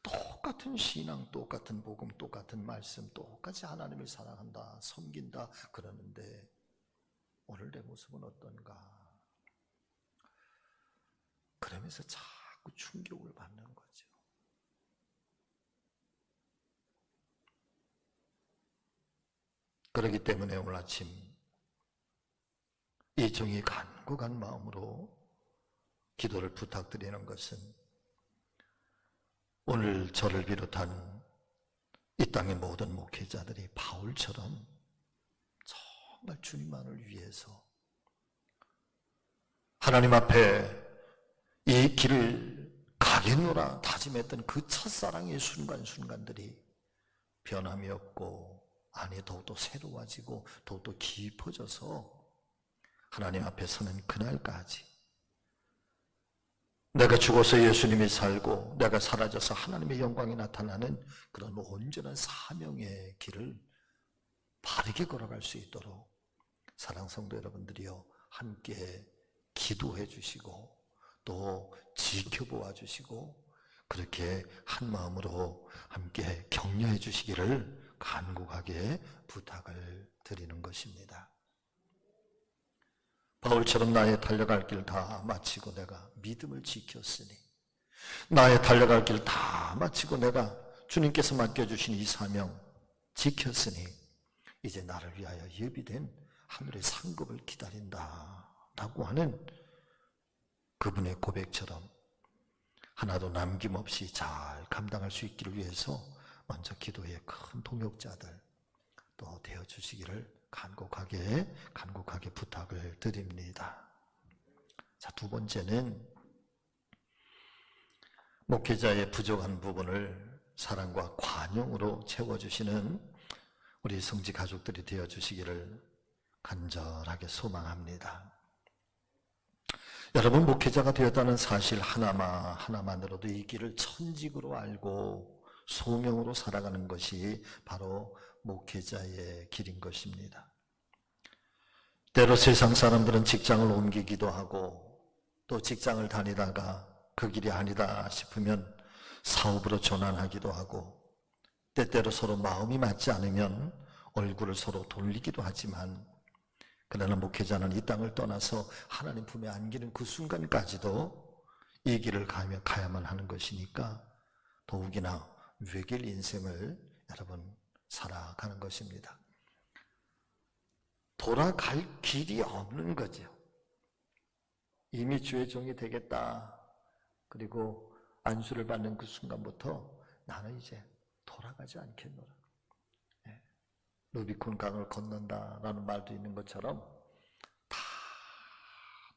B: 똑같은 신앙, 똑같은 복음, 똑같은 말씀, 똑같이 하나님을 사랑한다, 섬긴다 그러는데 오늘 내 모습은 어떤가? 그러면서 자꾸 충격을 받는 거죠. 그렇기 때문에 오늘 아침 이 정이 간곡한 마음으로 기도를 부탁드리는 것은, 오늘 저를 비롯한 이 땅의 모든 목회자들이 바울처럼 정말 주님만을 위해서 하나님 앞에 이 길을 가겠노라 다짐했던 그 첫사랑의 순간순간들이 변함이 없고, 아니 더욱더 새로워지고 더욱더 깊어져서 하나님 앞에 서는 그날까지 내가 죽어서 예수님이 살고 내가 사라져서 하나님의 영광이 나타나는 그런 온전한 사명의 길을 바르게 걸어갈 수 있도록 사랑 성도 여러분들이요, 함께 기도해 주시고 또 지켜보아 주시고 그렇게 한 마음으로 함께 격려해 주시기를 간곡하게 부탁을 드리는 것입니다. 바울처럼 나의 달려갈 길 다 마치고 내가 믿음을 지켰으니, 나의 달려갈 길 다 마치고 내가 주님께서 맡겨주신 이 사명 지켰으니 이제 나를 위하여 예비된 하늘의 상급을 기다린다 라고 하는 그분의 고백처럼 하나도 남김없이 잘 감당할 수 있기를 위해서 먼저 기도의 큰 동역자들 또 되어주시기를 간곡하게 부탁을 드립니다. 자, 두 번째는 목회자의 부족한 부분을 사랑과 관용으로 채워주시는 우리 성지 가족들이 되어주시기를 간절하게 소망합니다. 여러분, 목회자가 되었다는 사실 하나만으로도 이 길을 천직으로 알고 소명으로 살아가는 것이 바로 목회자의 길인 것입니다. 때로 세상 사람들은 직장을 옮기기도 하고 또 직장을 다니다가 그 길이 아니다 싶으면 사업으로 전환하기도 하고 때때로 서로 마음이 맞지 않으면 얼굴을 서로 돌리기도 하지만 그러나 목회자는 이 땅을 떠나서 하나님 품에 안기는 그 순간까지도 이 길을 가야만 하는 것이니까 더욱이나 외길 인생을 여러분 살아가는 것입니다. 돌아갈 길이 없는 거죠. 이미 주의 종이 되겠다. 그리고 안수를 받는 그 순간부터 나는 이제 돌아가지 않겠노라. 루비콘 강을 건넌다라는 말도 있는 것처럼 다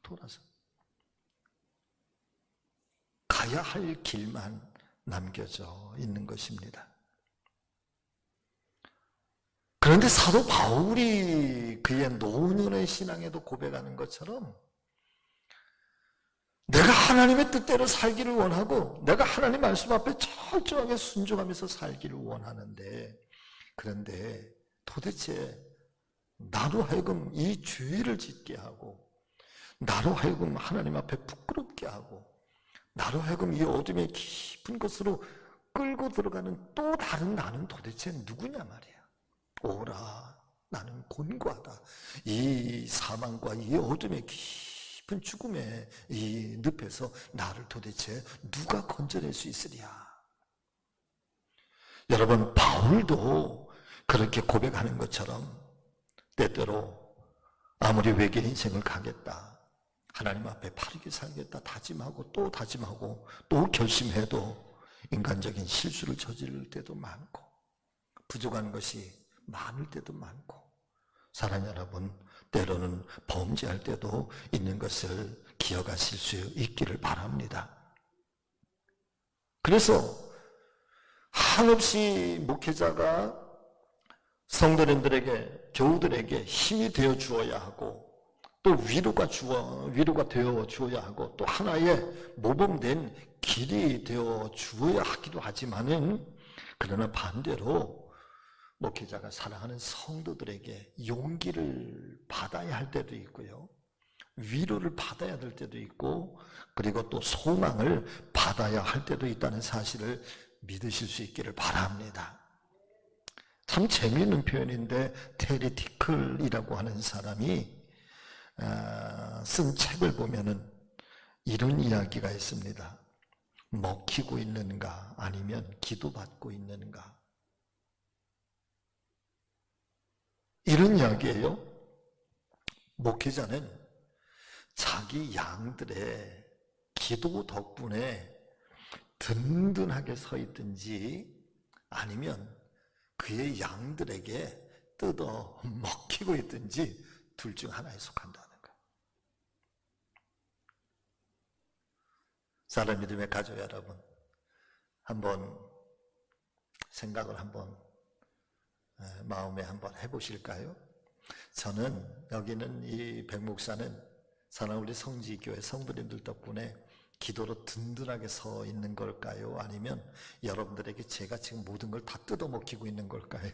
B: 돌아서 가야 할 길만 남겨져 있는 것입니다. 그런데 사도 바울이 그의 노년의 신앙에도 고백하는 것처럼 내가 하나님의 뜻대로 살기를 원하고 내가 하나님 말씀 앞에 철저하게 순종하면서 살기를 원하는데 그런데 도대체 나로 하여금 이 죄를 짓게 하고 나로 하여금 하나님 앞에 부끄럽게 하고 나로 하여금 이 어둠의 깊은 곳으로 끌고 들어가는 또 다른 나는 도대체 누구냐 말이야. 오라, 나는 곤고하다. 이 사망과 이 어둠의 깊은 죽음의 이 늪에서 나를 도대체 누가 건져낼 수 있으랴. 여러분, 바울도 그렇게 고백하는 것처럼 때때로 아무리 외길 인생을 가겠다, 하나님 앞에 바르게 살겠다 다짐하고 또 다짐하고 또 결심해도 인간적인 실수를 저지를 때도 많고 부족한 것이 많을 때도 많고 사랑 여러분, 때로는 범죄할 때도 있는 것을 기억하실 수 있기를 바랍니다. 그래서 한없이 목회자가 성도님들에게, 교우들에게 힘이 되어 주어야 하고 또 위로가 되어 주어야 하고 또 하나의 모범된 길이 되어 주어야 하기도 하지만은 그러나 반대로 목회자가 사랑하는 성도들에게 용기를 받아야 할 때도 있고요. 위로를 받아야 될 때도 있고 그리고 또 소망을 받아야 할 때도 있다는 사실을 믿으실 수 있기를 바랍니다. 참 재미있는 표현인데 테리 티클이라고 하는 사람이 쓴 책을 보면은 이런 이야기가 있습니다. 먹히고 있는가 아니면 기도받고 있는가, 이런 이야기예요. 목회자는 자기 양들의 기도 덕분에 든든하게 서 있든지 아니면 그의 양들에게 뜯어 먹히고 있든지 둘 중 하나에 속한다는 거예요. 사랑 믿음의 가족 여러분, 한번 생각을 한번 마음에 한번 해보실까요? 저는 여기는 이 백목사는 사랑 우리 성지교회 성도님들 덕분에 기도로 든든하게 서 있는 걸까요? 아니면 여러분들에게 제가 지금 모든 걸 다 뜯어먹히고 있는 걸까요?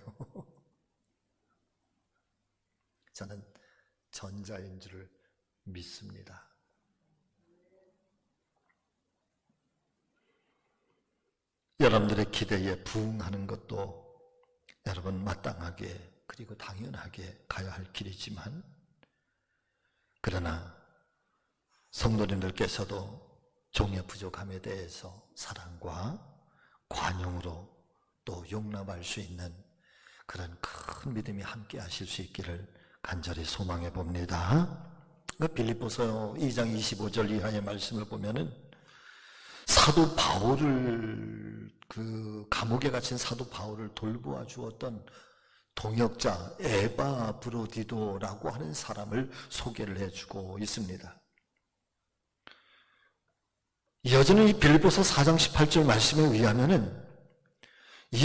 B: 저는 전자인 줄 믿습니다. 여러분들의 기대에 부응하는 것도 여러분 마땅하게 그리고 당연하게 가야 할 길이지만 그러나 성도님들께서도 종의 부족함에 대해서 사랑과 관용으로 또 용납할 수 있는 그런 큰 믿음이 함께 하실 수 있기를 간절히 소망해 봅니다. 빌립보서 2장 25절 이하의 말씀을 보면은 사도 바울을 그 감옥에 갇힌 사도 바울을 돌보아 주었던 동역자 에바브로디도라고 하는 사람을 소개를 해주고 있습니다. 이어지는 이 빌립보서 4장 18절 말씀에 의하면은 이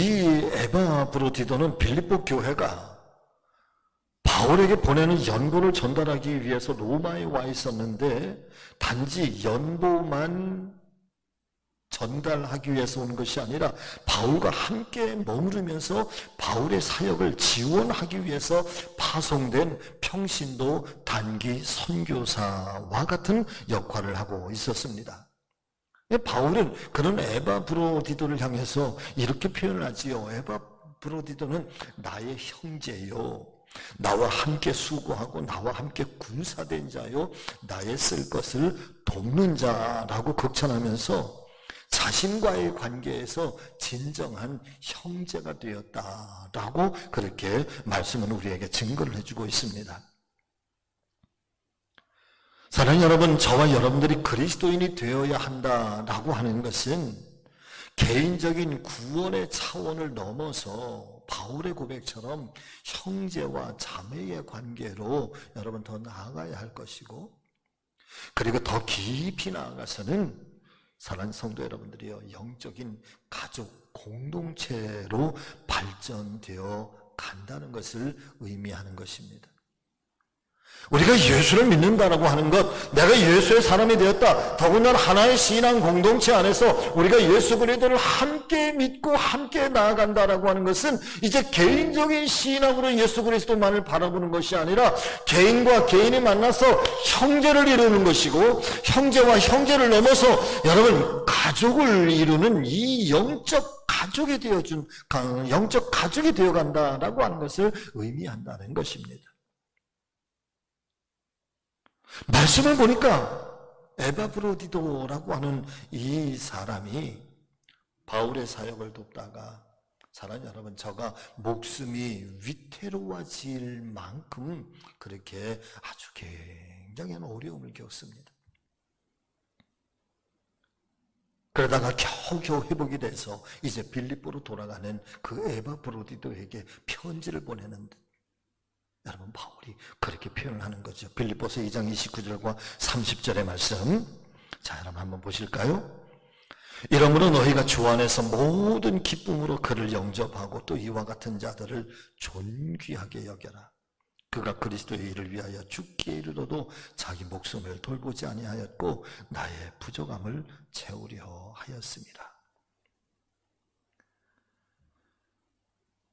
B: 에바브로디도는 빌립보 교회가 바울에게 보내는 연고를 전달하기 위해서 로마에 와 있었는데 단지 연보만 전달하기 위해서 온 것이 아니라 바울과 함께 머무르면서 바울의 사역을 지원하기 위해서 파송된 평신도 단기 선교사와 같은 역할을 하고 있었습니다. 바울은 그런 에바브로디도를 향해서 이렇게 표현을 하지요. 에바브로디도는 나의 형제요, 나와 함께 수고하고 나와 함께 군사된 자요, 나의 쓸 것을 돕는 자라고 극찬하면서 자신과의 관계에서 진정한 형제가 되었다라고 그렇게 말씀은 우리에게 증거를 해주고 있습니다. 사랑하는 여러분, 저와 여러분들이 그리스도인이 되어야 한다라고 하는 것은 개인적인 구원의 차원을 넘어서 바울의 고백처럼 형제와 자매의 관계로 여러분 더 나아가야 할 것이고, 그리고 더 깊이 나아가서는 사랑하는 성도 여러분들이요, 영적인 가족 공동체로 발전되어 간다는 것을 의미하는 것입니다. 우리가 예수를 믿는다라고 하는 것, 내가 예수의 사람이 되었다, 더군다나 하나의 신앙 공동체 안에서 우리가 예수 그리스도를 함께 믿고 함께 나아간다라고 하는 것은 이제 개인적인 신앙으로 예수 그리스도만을 바라보는 것이 아니라 개인과 개인이 만나서 형제를 이루는 것이고, 형제와 형제를 넘어서 여러분 가족을 이루는 이 영적 가족이 되어간다라고 하는 것을 의미한다는 것입니다. 말씀을 보니까 에바브로디도라고 하는 이 사람이 바울의 사역을 돕다가, 사랑하는 여러분, 저가 목숨이 위태로워질 만큼 그렇게 아주 굉장한 어려움을 겪습니다. 그러다가 겨우겨우 회복이 돼서 이제 빌립보로 돌아가는 그 에바브로디도에게 편지를 보내는데, 여러분 바울이 그렇게 표현을 하는 거죠. 빌립보서 2장 29절과 30절의 말씀, 자 여러분 한번 보실까요? 이러므로 너희가 주 안에서 모든 기쁨으로 그를 영접하고 또 이와 같은 자들을 존귀하게 여겨라. 그가 그리스도의 일을 위하여 죽기에 이르러도 자기 목숨을 돌보지 아니하였고 나의 부족함을 채우려 하였습니다.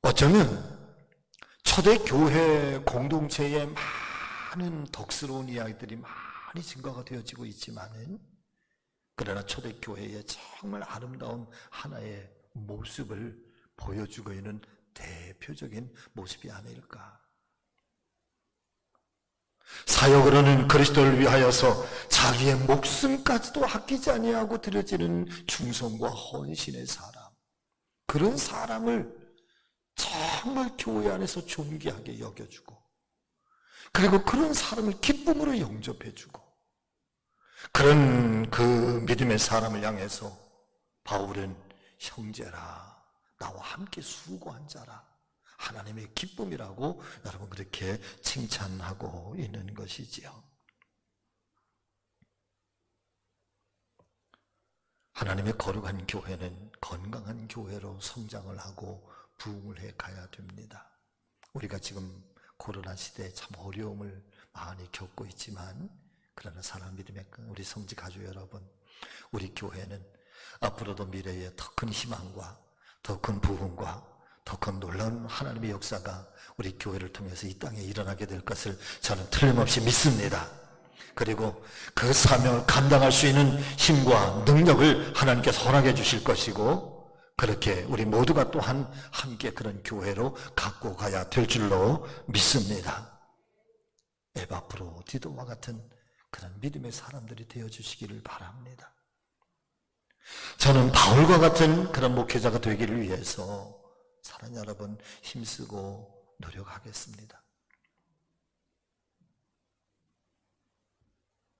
B: 어쩌면 초대교회 공동체에 많은 덕스러운 이야기들이 많이 증거가 되어지고 있지만은, 그러나 초대교회의 정말 아름다운 하나의 모습을 보여주고 있는 대표적인 모습이 아닐까. 사역으로는 그리스도를 위하여서 자기의 목숨까지도 아끼지 아니하고 드려지는 충성과 헌신의 사람, 그런 사람을 정말 교회 안에서 존귀하게 여겨주고, 그리고 그런 사람을 기쁨으로 영접해주고, 그런 그 믿음의 사람을 향해서 바울은 형제라, 나와 함께 수고한 자라, 하나님의 기쁨이라고 여러분 그렇게 칭찬하고 있는 것이지요. 하나님의 거룩한 교회는 건강한 교회로 성장을 하고 부흥을 해 가야 됩니다. 우리가 지금 코로나 시대에 참 어려움을 많이 겪고 있지만, 그러나 사랑 믿음의 우리 성지 가족 여러분, 우리 교회는 앞으로도 미래에 더 큰 희망과 더 큰 부흥과 더 큰 놀라운 하나님의 역사가 우리 교회를 통해서 이 땅에 일어나게 될 것을 저는 틀림없이 믿습니다. 그리고 그 사명을 감당할 수 있는 힘과 능력을 하나님께서 허락해 주실 것이고, 그렇게 우리 모두가 또한 함께 그런 교회로 갖고 가야 될 줄로 믿습니다. 에바브로디도와 같은 그런 믿음의 사람들이 되어주시기를 바랍니다. 저는 바울과 같은 그런 목회자가 되기를 위해서 사랑하는 여러분 힘쓰고 노력하겠습니다.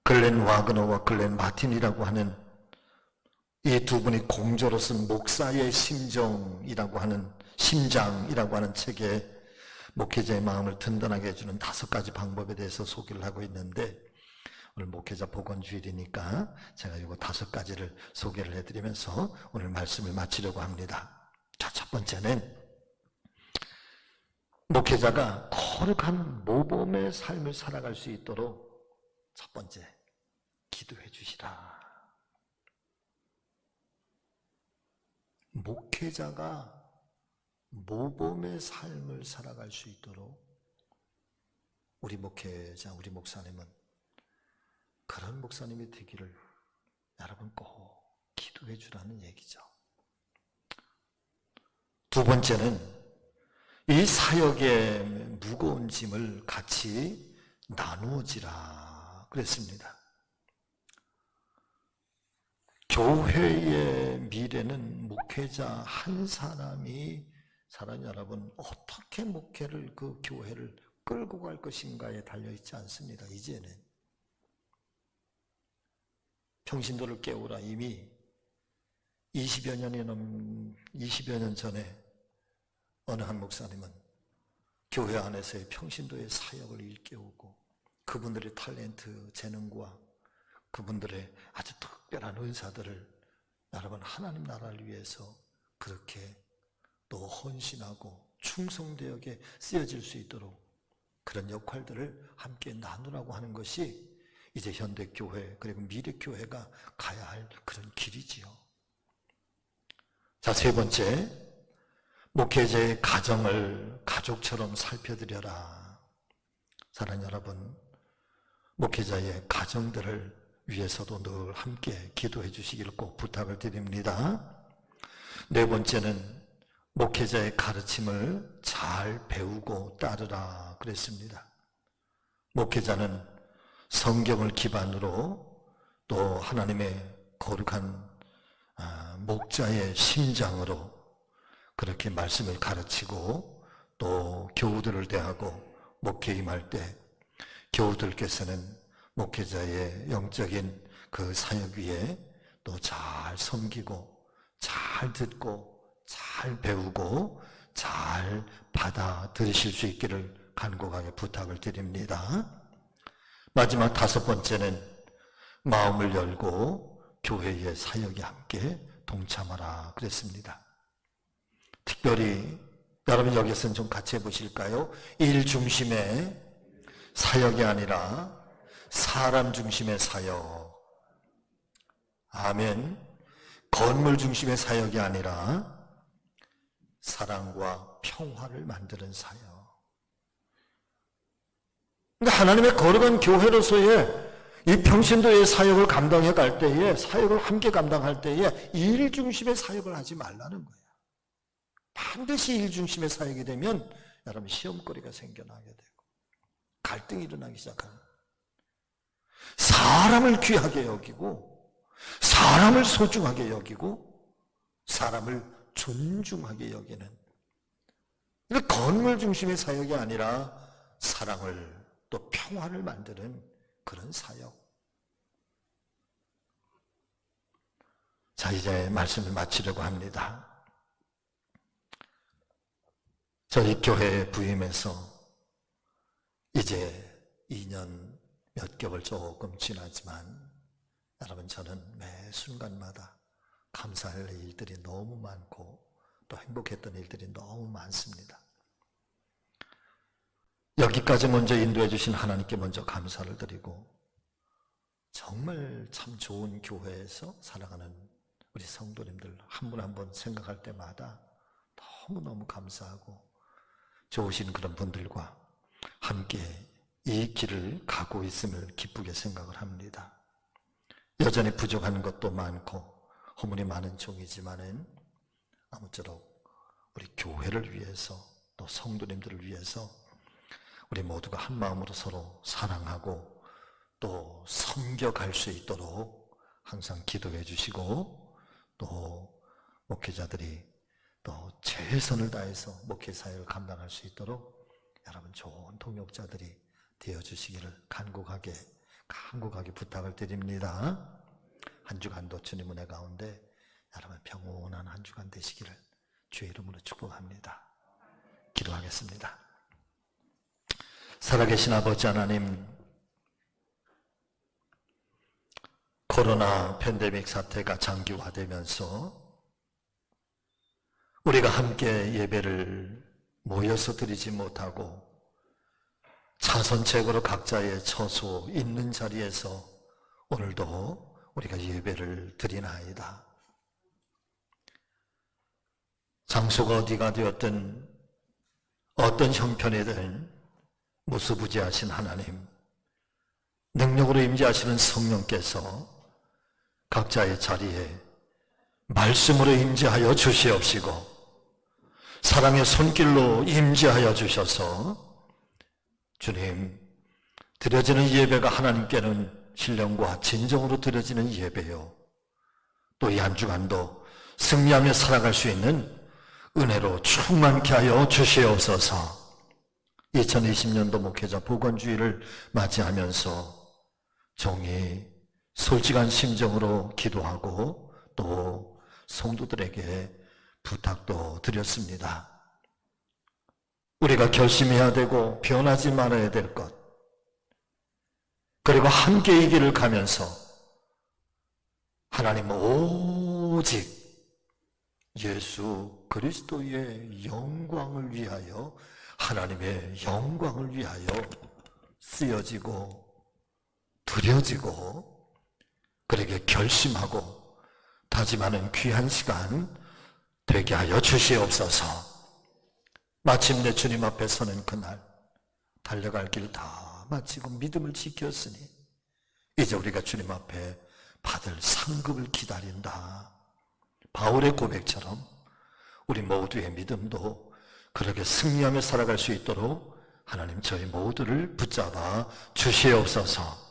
B: 글렌 와그너와 글렌 마틴이라고 하는 이 두 분이 공저로 쓴 목사의 심장이라고 하는 책에 목회자의 마음을 든든하게 해주는 5가지 방법에 대해서 소개를 하고 있는데, 오늘 목회자 복원주일이니까 제가 이거 5가지를 소개를 해드리면서 오늘 말씀을 마치려고 합니다. 자, 첫 번째는 목회자가 거룩한 모범의 삶을 살아갈 수 있도록 첫 번째, 기도해 주시라. 목회자가 모범의 삶을 살아갈 수 있도록 우리 목회자, 우리 목사님은 그런 목사님이 되기를 여러분 꼭 기도해 주라는 얘기죠. 두 번째는 이 사역의 무거운 짐을 같이 나누어지라 그랬습니다. 교회의 미래는 목회자 한 사람이 사랑하는 여러분 어떻게 목회를 그 교회를 끌고 갈 것인가에 달려있지 않습니다. 이제는 평신도를 깨우라 이미 20여 년 전에 어느 한 목사님은 교회 안에서의 평신도의 사역을 일깨우고 그분들의 탤런트, 재능과 그분들의 아주 특별한 은사들을 여러분 하나님 나라를 위해서 그렇게 또 헌신하고 충성되게 쓰여질 수 있도록 그런 역할들을 함께 나누라고 하는 것이 이제 현대교회 그리고 미래교회가 가야 할 그런 길이지요. 자, 세 번째, 목회자의 가정을 가족처럼 살펴드려라. 사랑하는 여러분, 목회자의 가정들을 위해서도 늘 함께 기도해 주시기를 꼭 부탁을 드립니다. 네 번째는 목회자의 가르침을 잘 배우고 따르라 그랬습니다. 목회자는 성경을 기반으로 또 하나님의 거룩한 목자의 심장으로 그렇게 말씀을 가르치고 또 교우들을 대하고 목회 임할 때 교우들께서는 목회자의 영적인 그 사역 위에 또 잘 섬기고 잘 듣고 잘 배우고 잘 받아들이실 수 있기를 간곡하게 부탁을 드립니다. 마지막 다섯 번째는 마음을 열고 교회의 사역에 함께 동참하라 그랬습니다. 특별히 여러분 여기서는 좀 같이 해보실까요? 일 중심의 사역이 아니라 사람 중심의 사역. 아멘. 건물 중심의 사역이 아니라 사랑과 평화를 만드는 사역. 그러니까 하나님의 거룩한 교회로서의 이 평신도의 사역을 감당해 갈 때에, 사역을 함께 감당할 때에 일 중심의 사역을 하지 말라는 거예요. 반드시 일 중심의 사역이 되면 여러분 시험거리가 생겨나게 되고 갈등이 일어나기 시작합니다. 사람을 귀하게 여기고 사람을 소중하게 여기고 사람을 존중하게 여기는 건물 중심의 사역이 아니라 사랑을 또 평화를 만드는 그런 사역. 자, 이제 말씀을 마치려고 합니다. 저희 교회에 부임해서 이제 2년 몇 개월 조금 지나지만 여러분 저는 매 순간마다 감사할 일들이 너무 많고 또 행복했던 일들이 너무 많습니다. 여기까지 먼저 인도해 주신 하나님께 먼저 감사를 드리고 정말 참 좋은 교회에서 살아가는 우리 성도님들 한 분 한 분 생각할 때마다 너무너무 감사하고 좋으신 그런 분들과 함께 이 길을 가고 있음을 기쁘게 생각을 합니다. 여전히 부족한 것도 많고 허물이 많은 종이지만은 아무쪼록 우리 교회를 위해서 또 성도님들을 위해서 우리 모두가 한 마음으로 서로 사랑하고 또 섬겨갈 수 있도록 항상 기도해 주시고 또 목회자들이 또 최선을 다해서 목회 사역을 감당할 수 있도록 여러분 좋은 동역자들이 되어주시기를 간곡하게 부탁을 드립니다. 한 주간도 주님 은혜 가운데 여러분 평온한 한 주간 되시기를 주의 이름으로 축복합니다. 기도하겠습니다. 살아계신 아버지 하나님, 코로나 팬데믹 사태가 장기화되면서 우리가 함께 예배를 모여서 드리지 못하고 차선책으로 각자의 처소 있는 자리에서 오늘도 우리가 예배를 드리나이다. 장소가 어디가 되었든 어떤 형편이든 무수부지하신 하나님, 능력으로 임재하시는 성령께서 각자의 자리에 말씀으로 임재하여 주시옵시고 사랑의 손길로 임재하여 주셔서 주님, 드려지는 예배가 하나님께는 신령과 진정으로 드려지는 예배요, 또 이 한 주간도 승리하며 살아갈 수 있는 은혜로 충만케 하여 주시옵소서. 2020년도 목회자 복원주의를 맞이하면서 종이 솔직한 심정으로 기도하고 또 성도들에게 부탁도 드렸습니다. 우리가 결심해야 되고 변하지 말아야 될 것, 그리고 함께 이 길을 가면서 하나님 오직 예수 그리스도의 영광을 위하여, 하나님의 영광을 위하여 쓰여지고 드려지고 그렇게 결심하고 다짐하는 귀한 시간 되게 하여 주시옵소서. 마침내 주님 앞에 서는 그날, 달려갈 길 다 마치고 믿음을 지켰으니 이제 우리가 주님 앞에 받을 상급을 기다린다. 바울의 고백처럼 우리 모두의 믿음도 그렇게 승리하며 살아갈 수 있도록 하나님 저희 모두를 붙잡아 주시옵소서.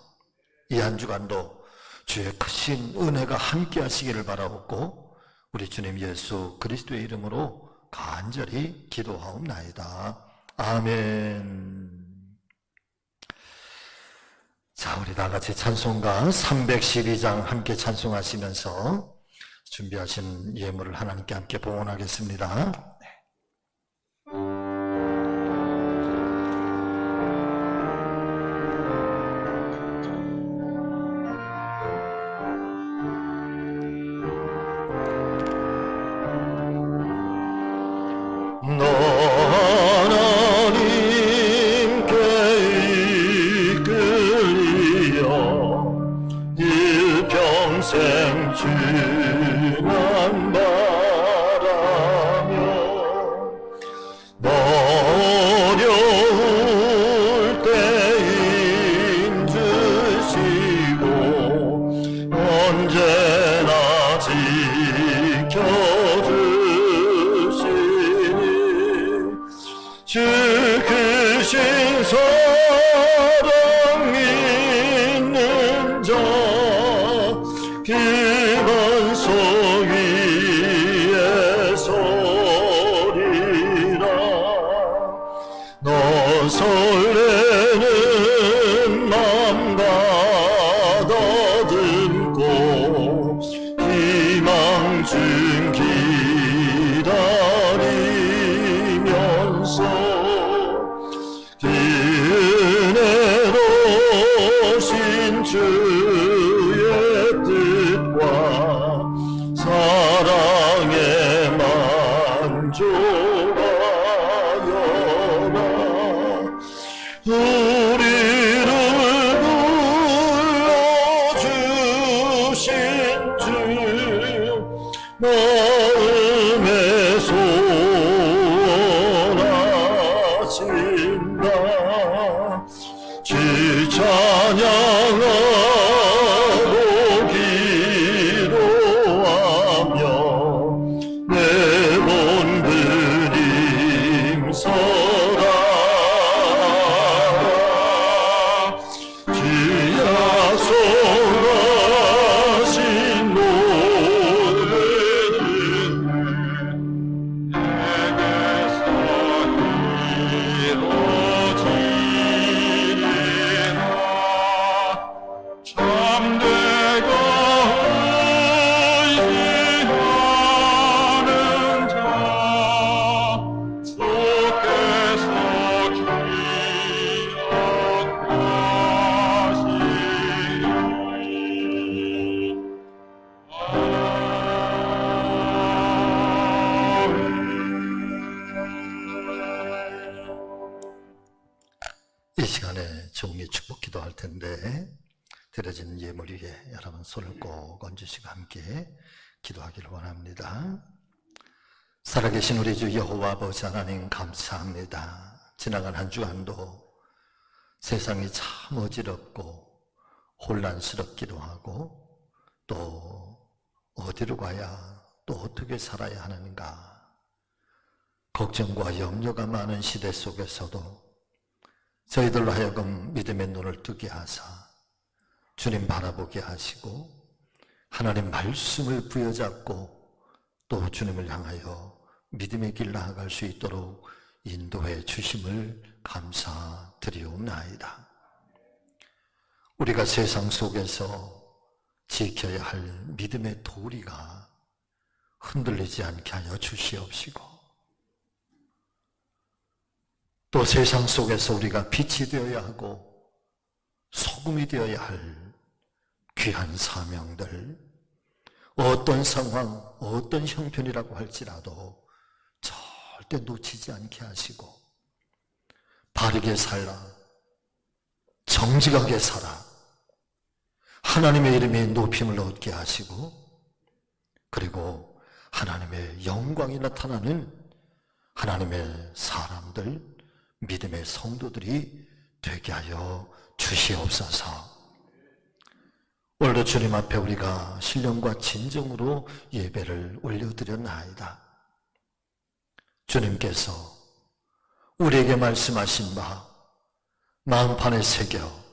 B: 이 한 주간도 주의 크신 은혜가 함께 하시기를 바라옵고 우리 주님 예수 그리스도의 이름으로 간절히 기도하옵나이다. 아멘. 자, 우리 다 같이 찬송가 312장 함께 찬송하시면서 준비하신 예물을 하나님께 함께 봉헌하겠습니다.
F: 하나님께 이끌리어 일평생 주만 바라며 어려울 때 인주시고 언제나 지켜주시니 주 크신 사랑 있는 자 기만 속 위에 서리라. 너 설레는 맘 가다듬고 희망 중 기다리면서 은혜로우신 주의 뜻과 사랑에 만족하여라. 우리를 불러주신 주 마음에 소원하신다. 주 찬양하고 기도하며 매번 드림서라. 주 약속하신 노래는 내게서 이루어지리라.
B: 이 시간에 종의 축복 기도할 텐데 드려진 예물 위에 여러분 손을 꼭 얹으시고 함께 기도하기를 원합니다. 살아계신 우리 주 여호와 아버지 하나님 감사합니다. 지나간 한 주간도 세상이 참 어지럽고 혼란스럽기도 하고 또 어디로 가야 또 어떻게 살아야 하는가 걱정과 염려가 많은 시대 속에서도 저희들로 하여금 믿음의 눈을 뜨게 하사 주님 바라보게 하시고 하나님 말씀을 부여잡고 또 주님을 향하여 믿음의 길 나아갈 수 있도록 인도해 주심을 감사드리옵나이다. 우리가 세상 속에서 지켜야 할 믿음의 도리가 흔들리지 않게 하여 주시옵시고 또 세상 속에서 우리가 빛이 되어야 하고 소금이 되어야 할 귀한 사명들 어떤 상황, 어떤 형편이라고 할지라도 절대 놓치지 않게 하시고 바르게 살라, 정직하게 살아 하나님의 이름에 높임을 얻게 하시고 그리고 하나님의 영광이 나타나는 하나님의 사람들 믿음의 성도들이 되게 하여 주시옵소서. 오늘도 주님 앞에 우리가 신령과 진정으로 예배를 올려드렸나이다. 주님께서 우리에게 말씀하신 바 마음판에 새겨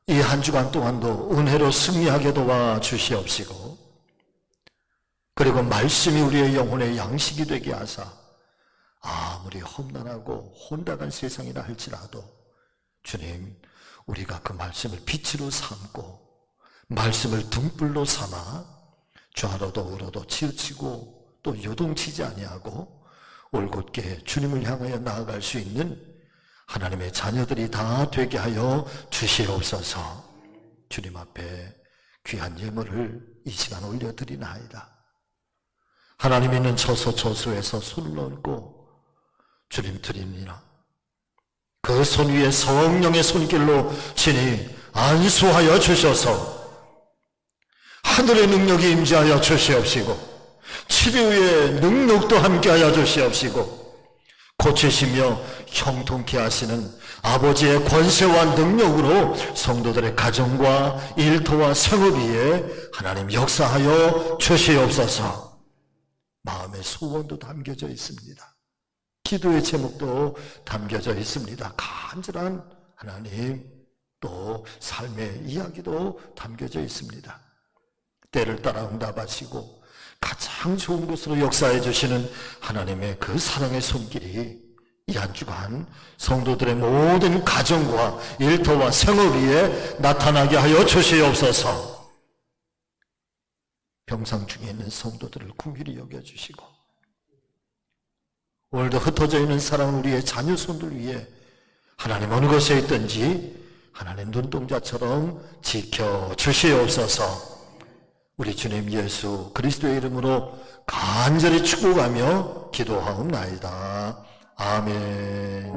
B: 이 한 주간 동안도 은혜로 승리하게 도와 주시옵시고 그리고 말씀이 우리의 영혼의 양식이 되게 하사 아무리 험난하고 혼란한 세상이라 할지라도 주님 우리가 그 말씀을 빛으로 삼고 말씀을 등불로 삼아 좌로도 우로도 치우치고 또 요동치지 아니하고 올곧게 주님을 향하여 나아갈 수 있는 하나님의 자녀들이 다 되게 하여 주시옵소서. 주님 앞에 귀한 예물을 이 시간 올려드리나이다. 하나님 있는 처소처소에서 손을 얹고 주님 드립니다. 그 손 위에 성령의 손길로 친히 안수하여 주셔서 하늘의 능력이 임재하여 주시옵시고 치료의 능력도 함께하여 주시옵시고 고치시며 형통케 하시는 아버지의 권세와 능력으로 성도들의 가정과 일터와 생업 위에 하나님 역사하여 주시옵소서. 마음의 소원도 담겨져 있습니다. 기도의 제목도 담겨져 있습니다. 간절한 하나님 또 삶의 이야기도 담겨져 있습니다. 때를 따라 응답하시고 가장 좋은 곳으로 역사해 주시는 하나님의 그 사랑의 손길이 이 한 주간 성도들의 모든 가정과 일터와 생업 위에 나타나게 하여 주시옵소서. 병상 중에 있는 성도들을 긍휼히 여겨주시고 오늘도 흩어져 있는 사랑은 우리의 자녀 손들 위에 하나님 어느 곳에 있든지 하나님 눈동자처럼 지켜주시옵소서. 우리 주님 예수 그리스도의 이름으로 간절히 축복하며 기도하옵나이다. 아멘.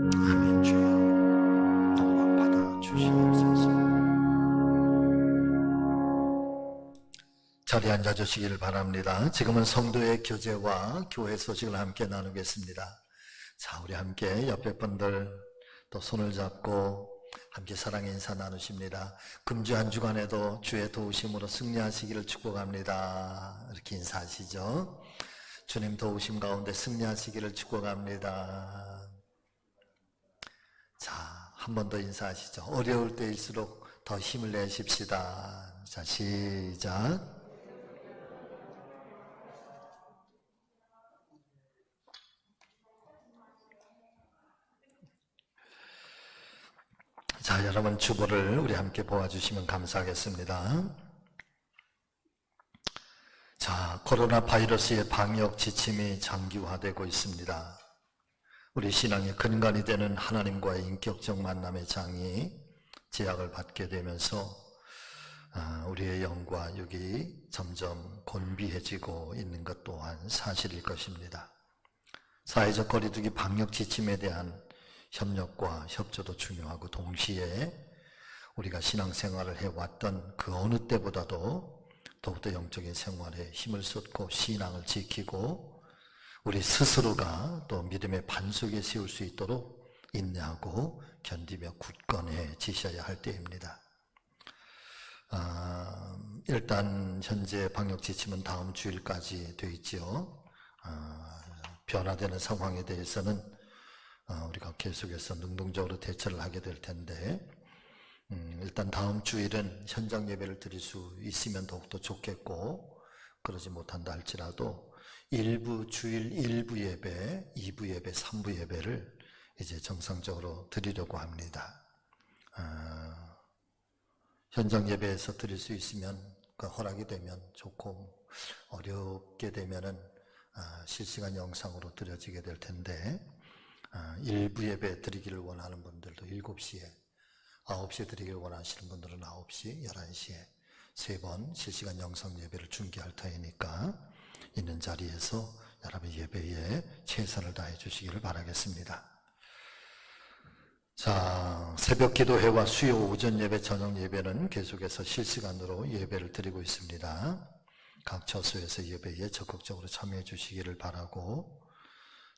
B: 아멘. 주여 영광 받아 주시옵소서. 자리에 앉아주시기를 바랍니다. 지금은 성도의 교제와 교회 소식을 함께 나누겠습니다. 자, 우리 함께 옆에 분들 또 손을 잡고 함께 사랑의 인사 나누십니다. 금주 한 주간에도 주의 도우심으로 승리하시기를 축복합니다. 이렇게 인사하시죠. 주님 도우심 가운데 승리하시기를 축복합니다. 자, 한 번 더 인사하시죠. 어려울 때일수록 더 힘을 내십시다. 자, 시작. 자, 여러분 주보를 우리 함께 보아주시면 감사하겠습니다. 자, 코로나 바이러스의 방역 지침이 장기화되고 있습니다. 우리 신앙의 근간이 되는 하나님과의 인격적 만남의 장이 제약을 받게 되면서 우리의 영과 육이 점점 곤비해지고 있는 것 또한 사실일 것입니다. 사회적 거리두기 방역 지침에 대한 협력과 협조도 중요하고 동시에 우리가 신앙생활을 해왔던 그 어느 때보다도 더욱더 영적인 생활에 힘을 쏟고 신앙을 지키고 우리 스스로가 또 믿음의 반석에 세울 수 있도록 인내하고 견디며 굳건해지셔야 할 때입니다. 일단 현재 방역 지침은 다음 주일까지 되어 있죠. 변화되는 상황에 대해서는 우리가 계속해서 능동적으로 대처를 하게 될 텐데 일단 다음 주일은 현장 예배를 드릴 수 있으면 더욱더 좋겠고 그러지 못한다 할지라도 주일 1부 예배, 2부 예배, 3부 예배를 이제 정상적으로 드리려고 합니다. 현장 예배에서 드릴 수 있으면 허락이 되면 좋고 어렵게 되면은 실시간 영상으로 드려지게 될 텐데 일부 예배 드리기를 원하는 분들도 7시에 9시에 드리기를 원하시는 분들은 9시, 11시에 3번 실시간 영상 예배를 중계할 터이니까 있는 자리에서 여러분 예배에 최선을 다해 주시기를 바라겠습니다. 자, 새벽 기도회와 수요 오전 예배, 저녁 예배는 계속해서 실시간으로 예배를 드리고 있습니다. 각 처소에서 예배에 적극적으로 참여해 주시기를 바라고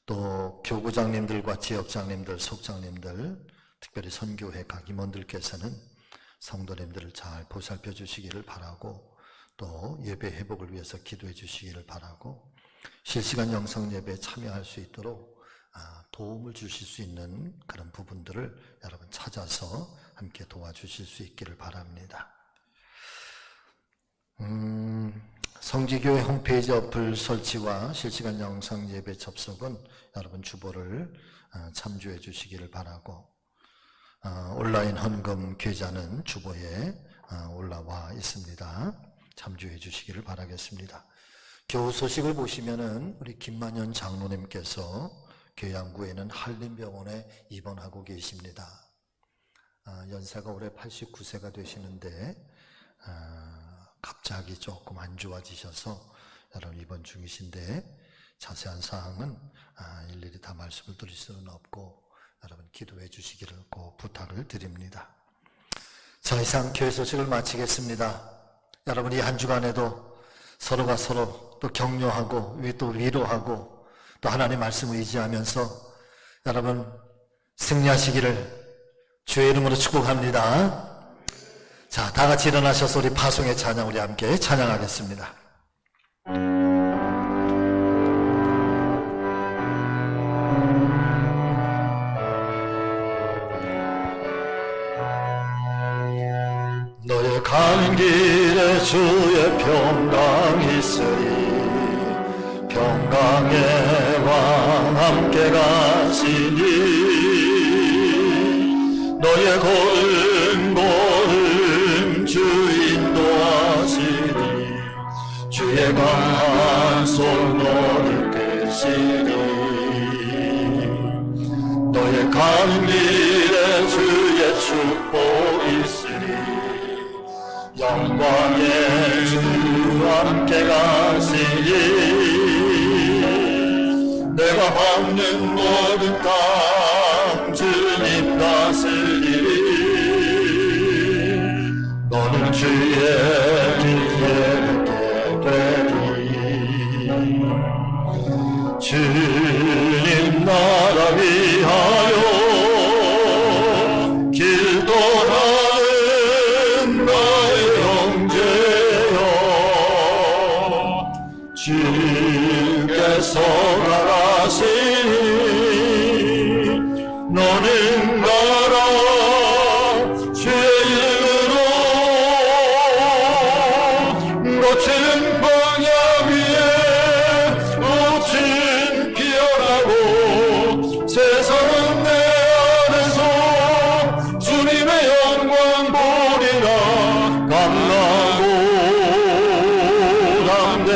B: 또 교구장님들과 지역장님들, 속장님들, 특별히 선교회 각 임원들께서는 성도님들을 잘 보살펴 주시기를 바라고 또 예배 회복을 위해서 기도해 주시기를 바라고 실시간 영상 예배에 참여할 수 있도록 도움을 주실 수 있는 그런 부분들을 여러분 찾아서 함께 도와주실 수 있기를 바랍니다. 성지교회 홈페이지 어플 설치와 실시간 영상 예배 접속은 여러분 주보를 참조해 주시기를 바라고 온라인 헌금 계좌는 주보에 올라와 있습니다. 참조해 주시기를 바라겠습니다. 교우 소식을 보시면은 우리 김만현 장로님께서 계양구에는 한림병원에 입원하고 계십니다. 연세가 올해 89세가 되시는데 갑자기 조금 안 좋아지셔서 여러분 입원 중이신데 자세한 사항은 일일이 다 말씀을 드릴 수는 없고 여러분 기도해 주시기를 꼭 부탁을 드립니다. 자, 이상 교회 소식을 마치겠습니다. 여러분 이 한 주간에도 서로가 서로 또 격려하고 또 위로하고 또 하나님 말씀을 의지하면서 여러분 승리하시기를 주의 이름으로 축복합니다. 자, 다 같이 일어나셔서 우리 파송의 찬양 우리 함께 찬양하겠습니다.
F: 너의 가는 길에 주의 평강 있으리 평강의 왕 함께 가시니 너의 걸음 주 인도하시니 주의 강한 손 너를 끄시니 너의 가는 길에 주의 축복 있으니 영광의 주 함께 가시니 내가 밟는 모든 땅 주님 다스리니 너는 주의 길에 걷게 되리 주님 나라 위하여 길 떠나는 나의 형제여 주께서 나가시니 너는 가라 주의 이름으로 거친 광야 위에 옷은 피어나고 세상은 내 안에서 주님의 영광 보리라 감나고 담대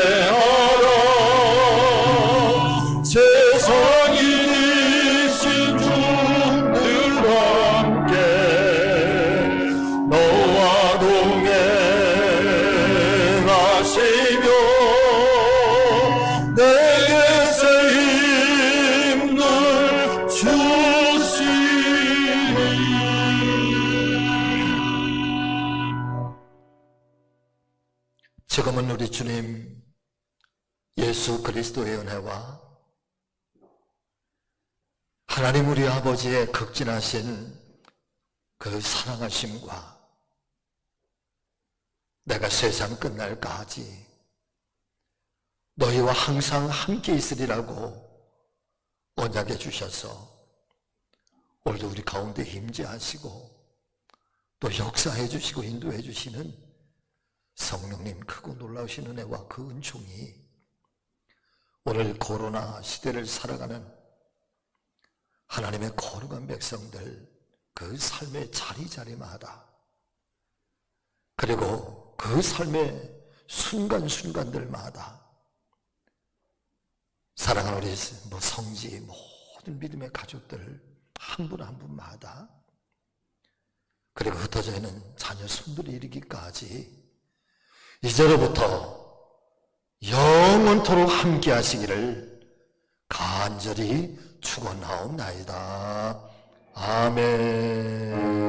B: 지금은 우리 주님 예수 그리스도의 은혜와 하나님 우리 아버지의 극진하신 그 사랑하심과 내가 세상 끝날까지 너희와 항상 함께 있으리라고 언약해 주셔서 오늘도 우리 가운데 임재하시고 또 역사해 주시고 인도해 주시는 성령님 크고 놀라우신 은혜와 그 은총이 오늘 코로나 시대를 살아가는 하나님의 거룩한 백성들 그 삶의 자리자리마다 그리고 그 삶의 순간순간들마다 사랑하는 우리 성지 모든 믿음의 가족들 한 분 한 분마다 그리고 흩어져 있는 자녀 손들이 이르기까지 이제로부터 영원토록 함께 하시기를 간절히 축원하옵나이다. 아멘.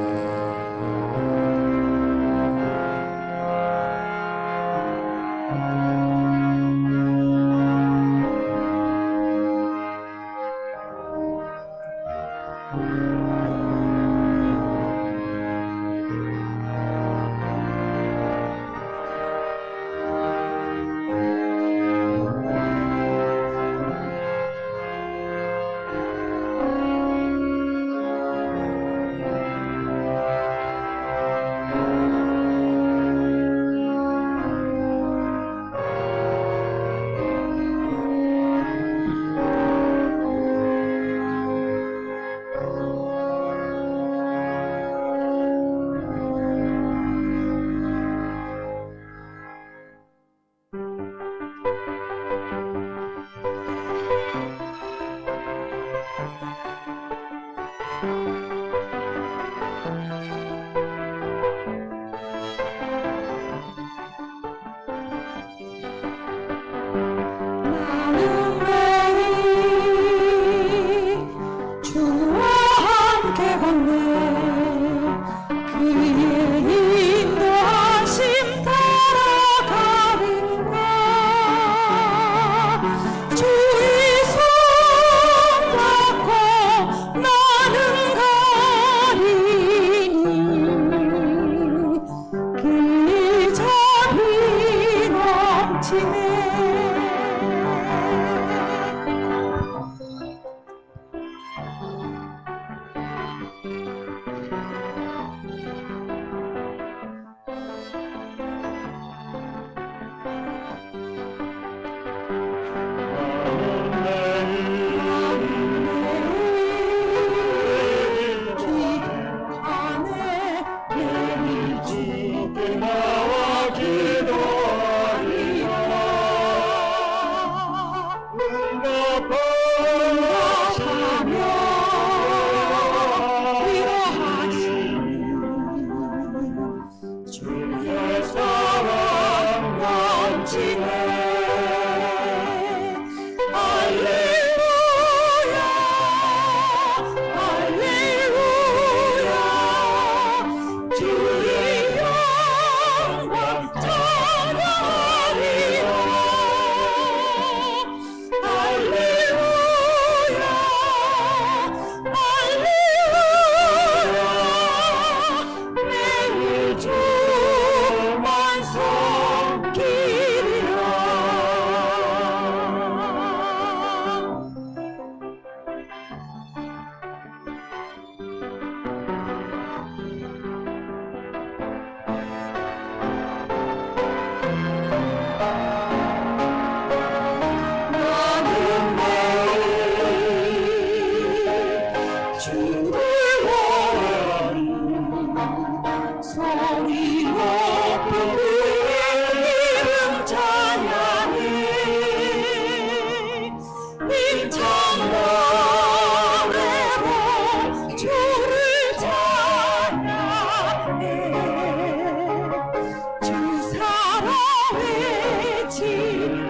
E: 주 사랑의 지